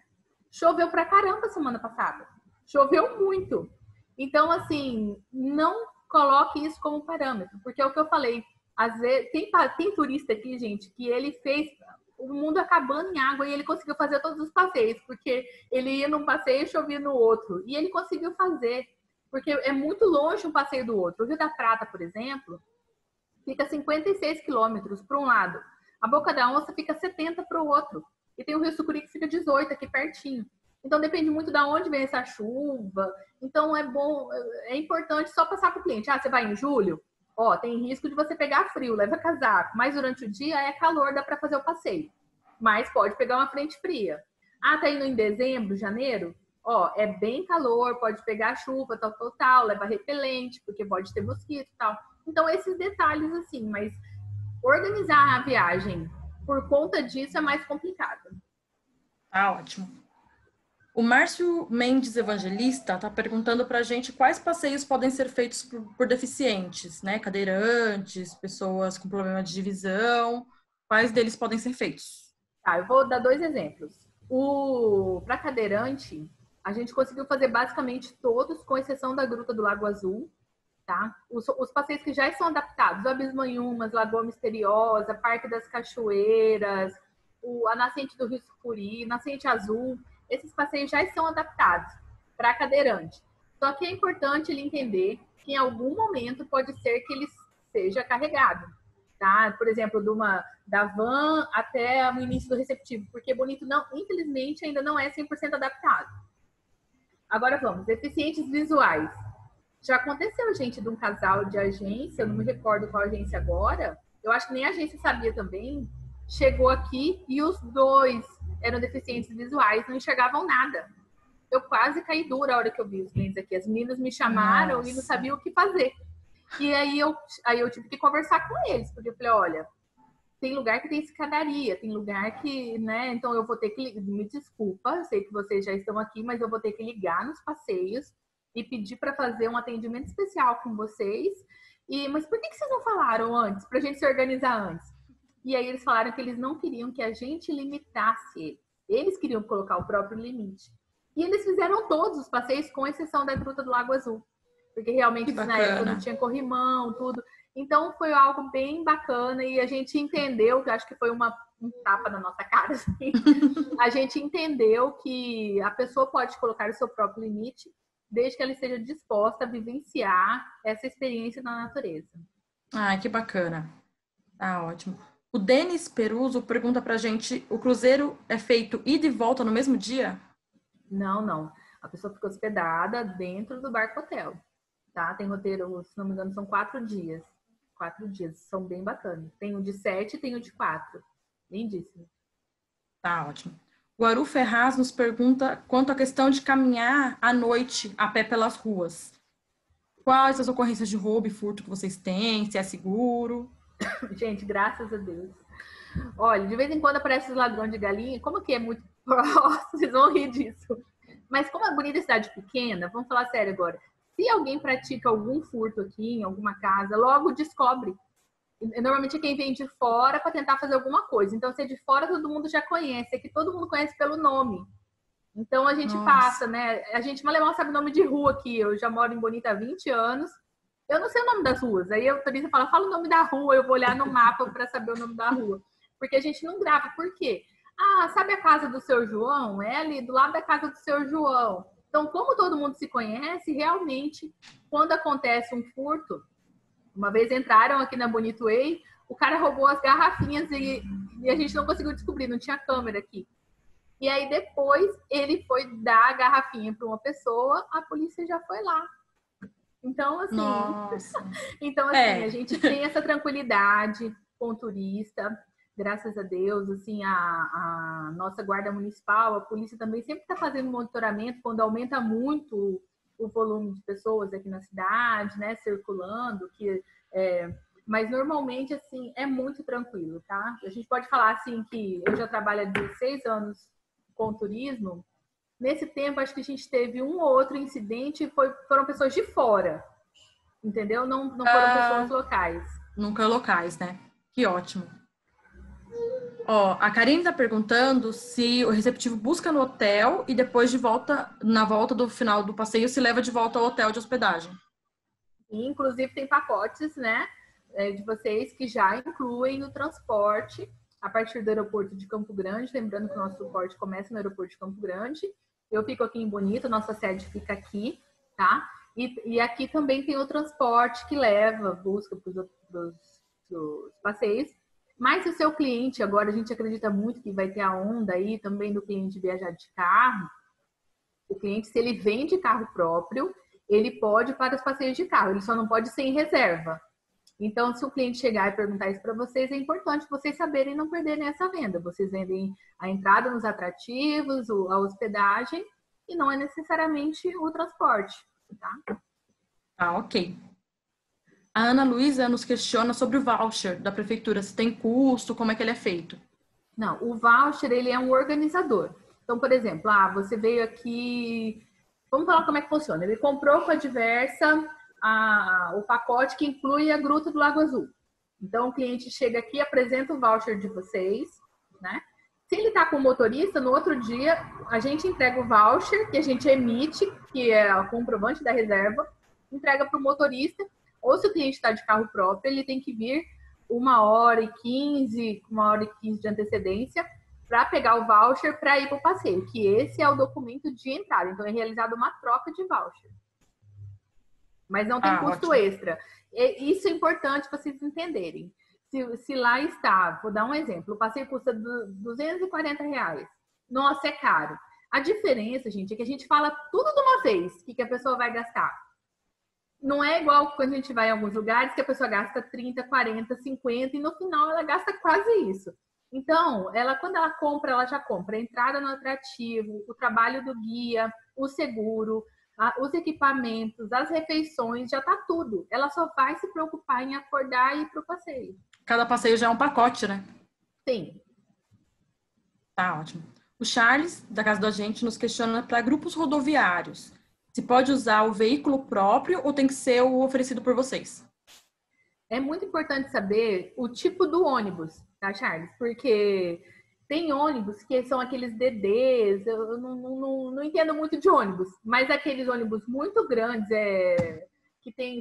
Choveu pra caramba semana passada. Choveu muito. Então, assim, não coloque isso como parâmetro, porque é o que eu falei. Às vezes, tem turista aqui, gente, que ele fez o mundo acabando em água e ele conseguiu fazer todos os passeios, porque ele ia num passeio e chovia no outro. E ele conseguiu fazer, porque é muito longe um passeio do outro. O Rio da Prata, por exemplo, fica 56 quilômetros para um lado. A Boca da Onça fica 70 para o outro. E tem o Rio Sucuri que fica 18 aqui pertinho. Então depende muito de onde vem essa chuva. Então é bom, é importante só passar para o cliente. Você vai em julho? Tem risco de você pegar frio, leva casaco. Mas durante o dia é calor, dá para fazer o passeio. Mas pode pegar uma frente fria. Tá indo em dezembro, janeiro? É bem calor, pode pegar chuva, tal, leva repelente, porque pode ter mosquito e tal. Então esses detalhes assim, mas organizar a viagem por conta disso é mais complicado. Ótimo. O Márcio Mendes Evangelista está perguntando para a gente quais passeios podem ser feitos por deficientes, né? Cadeirantes, pessoas com problema de visão, quais deles podem ser feitos? Eu vou dar 2 exemplos. Para cadeirante, a gente conseguiu fazer basicamente todos, com exceção da Gruta do Lago Azul, tá? Os passeios que já estão adaptados, o Abismo Inhumas, Lagoa Misteriosa, Parque das Cachoeiras, a Nascente do Rio Sucuri, Nascente Azul, esses passeios já estão adaptados para cadeirante. Só que é importante ele entender que em algum momento pode ser que ele seja carregado, tá? Por exemplo, da van até o início do receptivo, porque Bonito infelizmente ainda não é 100% adaptado. Agora vamos, deficientes visuais. Já aconteceu, gente, de um casal de agência, eu não me recordo qual agência agora, eu acho que nem a agência sabia também, chegou aqui e os 2 eram deficientes visuais, não enxergavam nada. Eu quase caí dura a hora que eu vi os clientes aqui. As meninas me chamaram e não sabiam o que fazer. E aí eu tive que conversar com eles, porque eu falei, olha, tem lugar que tem escadaria, tem lugar que, né, então eu vou ter que, me desculpa, eu sei que vocês já estão aqui, mas eu vou ter que ligar nos passeios e pedir para fazer um atendimento especial com vocês. Mas por que vocês não falaram antes, pra gente se organizar antes? E aí eles falaram que eles não queriam que a gente limitasse ele. Eles queriam colocar o próprio limite. E eles fizeram todos os passeios, com exceção da Gruta do Lago Azul. Porque realmente na época não tinha corrimão, tudo. Então foi algo bem bacana e a gente entendeu, que eu acho que foi um tapa na nossa cara, assim. A gente entendeu que a pessoa pode colocar o seu próprio limite, desde que ela esteja disposta a vivenciar essa experiência na natureza. Que bacana. Ótimo. O Denis Peruso pergunta pra gente, o cruzeiro é feito ida e volta no mesmo dia? Não. A pessoa fica hospedada dentro do barco hotel, tá? Tem roteiro, se não me engano, são 4 dias. 4 dias, são bem bacanas. Tem o de 7 e tem o de 4. Lindíssimo. Ótimo. O Aru Ferraz nos pergunta quanto à questão de caminhar à noite a pé pelas ruas. Quais as ocorrências de roubo e furto que vocês têm? Se é seguro? Gente, graças a Deus. Olha, de vez em quando aparece os ladrões de galinha. Como que é muito próximo, vocês vão rir disso. Mas como é bonita cidade pequena, vamos falar sério agora. Se alguém pratica algum furto aqui em alguma casa, logo descobre. Normalmente é quem vem de fora para tentar fazer alguma coisa. Então, se é de fora, todo mundo já conhece. Aqui todo mundo conhece pelo nome. Então, a gente passa, né? A gente mal sabe o nome de rua aqui. Eu já moro em Bonito há 20 anos. Eu não sei o nome das ruas. Aí a turista fala o nome da rua, eu vou olhar no mapa para saber o nome da rua. Porque a gente não grava. Por quê? Sabe a casa do seu João? É ali do lado da casa do seu João. Então, como todo mundo se conhece, realmente, quando acontece um furto, uma vez entraram aqui na Bonito Way, o cara roubou as garrafinhas e a gente não conseguiu descobrir, não tinha câmera aqui. E aí depois ele foi dar a garrafinha para uma pessoa, a polícia já foi lá. Então, assim, a gente tem essa tranquilidade com o turista, graças a Deus, assim, a nossa guarda municipal, a polícia também sempre está fazendo monitoramento quando aumenta muito o volume de pessoas aqui na cidade, né, circulando, mas normalmente, assim, é muito tranquilo, tá? A gente pode falar, assim, que eu já trabalho há 16 anos com turismo. Nesse tempo, acho que a gente teve um ou outro incidente e foram pessoas de fora, entendeu? Não foram pessoas locais. Nunca locais, né? Que ótimo. A Karine está perguntando se o receptivo busca no hotel e depois na volta do final do passeio, se leva de volta ao hotel de hospedagem. E, inclusive, tem pacotes, né, de vocês que já incluem o transporte a partir do aeroporto de Campo Grande, lembrando que o nosso suporte começa no aeroporto de Campo Grande. Eu fico aqui em Bonito, nossa sede fica aqui, tá? E aqui também tem o transporte que leva, busca para os passeios. Mas se o seu cliente, agora a gente acredita muito que vai ter a onda aí também do cliente viajar de carro, o cliente, se ele vem de carro próprio, ele pode ir para os passeios de carro, ele só não pode ser em reserva. Então, se o cliente chegar e perguntar isso para vocês, é importante vocês saberem não perderem essa venda. Vocês vendem a entrada nos atrativos, a hospedagem, e não é necessariamente o transporte, tá? Ah, ok. A Ana Luísa nos questiona sobre o voucher da prefeitura, se tem custo, como é que ele é feito. Não, o voucher, ele é um organizador. Então, por exemplo, você veio aqui... Vamos falar como é que funciona. Ele comprou com a Diversa o pacote que inclui a Gruta do Lago Azul. Então, o cliente chega aqui, apresenta o voucher de vocês, né? Se ele está com o motorista, no outro dia, a gente entrega o voucher que a gente emite, que é o comprovante da reserva, entrega para o motorista, ou se o cliente está de carro próprio, ele tem que vir 1h15 de antecedência para pegar o voucher para ir para o passeio, que esse é o documento de entrada. Então, é realizada uma troca de voucher. Mas não tem custo extra. Isso é importante vocês entenderem. Se lá está, vou dar um exemplo, o passeio custa R$240. Nossa, é caro. A diferença, gente, é que a gente fala tudo de uma vez, o que a pessoa vai gastar. Não é igual quando a gente vai em alguns lugares que a pessoa gasta 30, 40, 50 e no final ela gasta quase isso. Então, quando ela compra, ela já compra a entrada no atrativo, o trabalho do guia, o seguro, os equipamentos, as refeições, já tá tudo. Ela só vai se preocupar em acordar e ir pro passeio. Cada passeio já é um pacote, né? Sim. Tá, ótimo. O Charles, da Casa da Gente, nos questiona para grupos rodoviários. Se pode usar o veículo próprio ou tem que ser o oferecido por vocês? É muito importante saber o tipo do ônibus, tá, Charles? Porque tem ônibus que são aqueles DDs, eu não entendo muito de ônibus, mas aqueles ônibus muito grandes,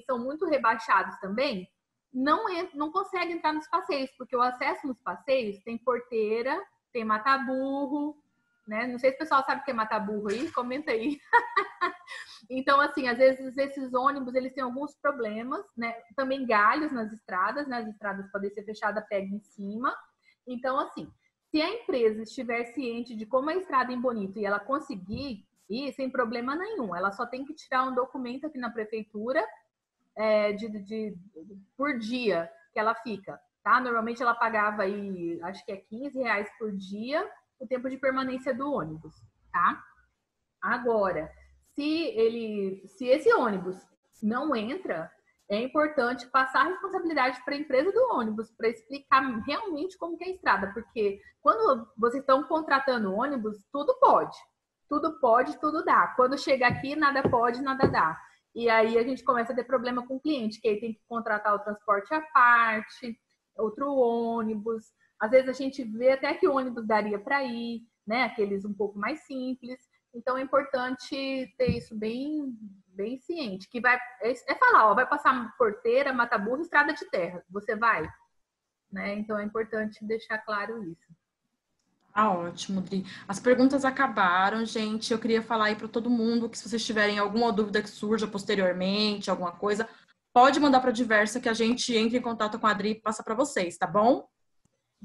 são muito rebaixados também, não consegue entrar nos passeios, porque o acesso nos passeios tem porteira, tem mata-burro, né? Não sei se o pessoal sabe o que é mata-burro aí, comenta aí. Então, assim, às vezes esses ônibus, eles têm alguns problemas, né? Também galhos nas estradas, né? As estradas podem ser fechadas, pega em cima. Então, assim, se a empresa estiver ciente de como é a estrada em Bonito e ela conseguir ir sem problema nenhum, ela só tem que tirar um documento aqui na prefeitura por dia que ela fica, tá? Normalmente ela pagava aí, acho que é R$15 por dia, o tempo de permanência do ônibus, tá? Agora, se esse ônibus não entra, é importante passar a responsabilidade para a empresa do ônibus, para explicar realmente como que é a estrada, porque quando vocês estão contratando ônibus, tudo pode, tudo dá. Quando chega aqui, nada pode, nada dá. E aí a gente começa a ter problema com o cliente, que aí tem que contratar o transporte à parte, outro ônibus. Às vezes a gente vê até que o ônibus daria para ir, né? Aqueles um pouco mais simples. Então é importante ter isso bem ciente, que vai falar, vai passar porteira, mata-burro, estrada de terra. Você vai, né? Então é importante deixar claro isso. Ah, ótimo, Dri. As perguntas acabaram, gente. Eu queria falar aí para todo mundo que se vocês tiverem alguma dúvida que surja posteriormente, alguma coisa, pode mandar para a Diversa que a gente entra em contato com a Adri e passa para vocês, tá bom?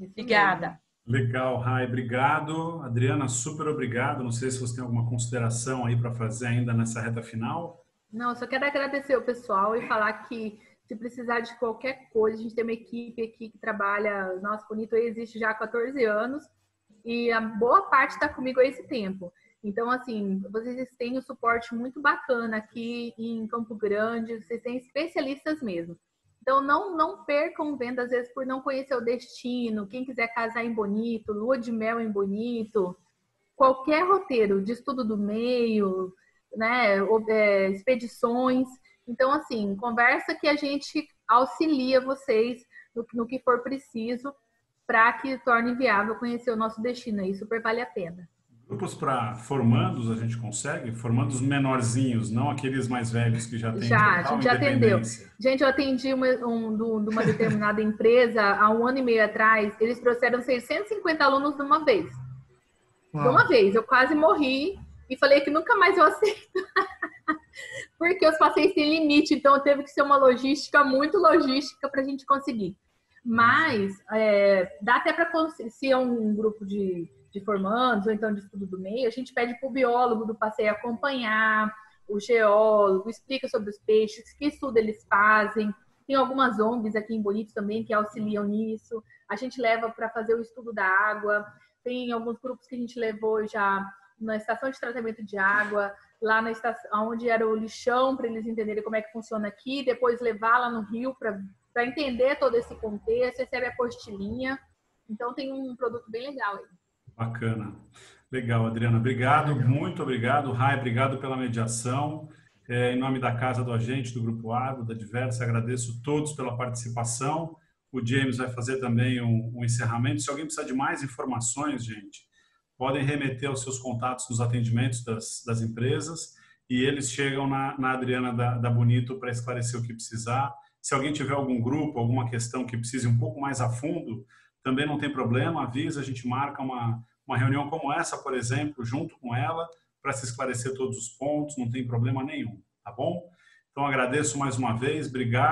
Obrigada. Legal, Rai, obrigado. Adriana, super obrigado. Não sei se você tem alguma consideração aí para fazer ainda nessa reta final. Não, eu só quero agradecer o pessoal e falar que se precisar de qualquer coisa, a gente tem uma equipe aqui que trabalha, nosso Bonito existe já há 14 anos e a boa parte está comigo há esse tempo. Então, assim, vocês têm um suporte muito bacana aqui em Campo Grande, vocês têm especialistas mesmo. Então, não percam venda, às vezes, por não conhecer o destino. Quem quiser casar em Bonito, lua de mel em Bonito, qualquer roteiro de estudo do meio, né, expedições. Então, assim, conversa que a gente auxilia vocês no que for preciso para que torne viável conhecer o nosso destino. Aí super vale a pena. Grupos para formandos a gente consegue? Formandos menorzinhos, não aqueles mais velhos que já têm Já, total a gente já atendeu. independência. Gente, eu atendi de uma determinada empresa há 1 ano e meio atrás. Eles trouxeram 650 alunos de uma vez. Uau. De uma vez. Eu quase morri e falei que nunca mais eu aceito. Porque os passeios têm limite, então teve que ser uma logística, muito logística para a gente conseguir. Mas dá até para, se é um grupo de formandos ou então de estudo do meio, a gente pede para o biólogo do passeio acompanhar, o geólogo, explica sobre os peixes, que estudo eles fazem. Tem algumas ONGs aqui em Bonito também que auxiliam nisso. A gente leva para fazer o estudo da água. Tem alguns grupos que a gente levou já na estação de tratamento de água, lá na estação onde era o lixão, para eles entenderem como é que funciona aqui, depois levar lá no rio para entender todo esse contexto, recebe a apostilinha. Então tem um produto bem legal aí. Bacana. Legal, Adriana. Obrigado, muito obrigado. Rai, obrigado pela mediação. Em nome da Casa do Agente, do Grupo Arbo, da Diversa, agradeço todos pela participação. O James vai fazer também um encerramento. Se alguém precisar de mais informações, gente, podem remeter aos seus contatos nos atendimentos das empresas e eles chegam na Adriana da Bonito para esclarecer o que precisar. Se alguém tiver algum grupo, alguma questão que precise um pouco mais a fundo, também não tem problema, avisa, a gente marca uma reunião como essa, por exemplo, junto com ela, para se esclarecer todos os pontos, não tem problema nenhum, tá bom? Então, agradeço mais uma vez, obrigado.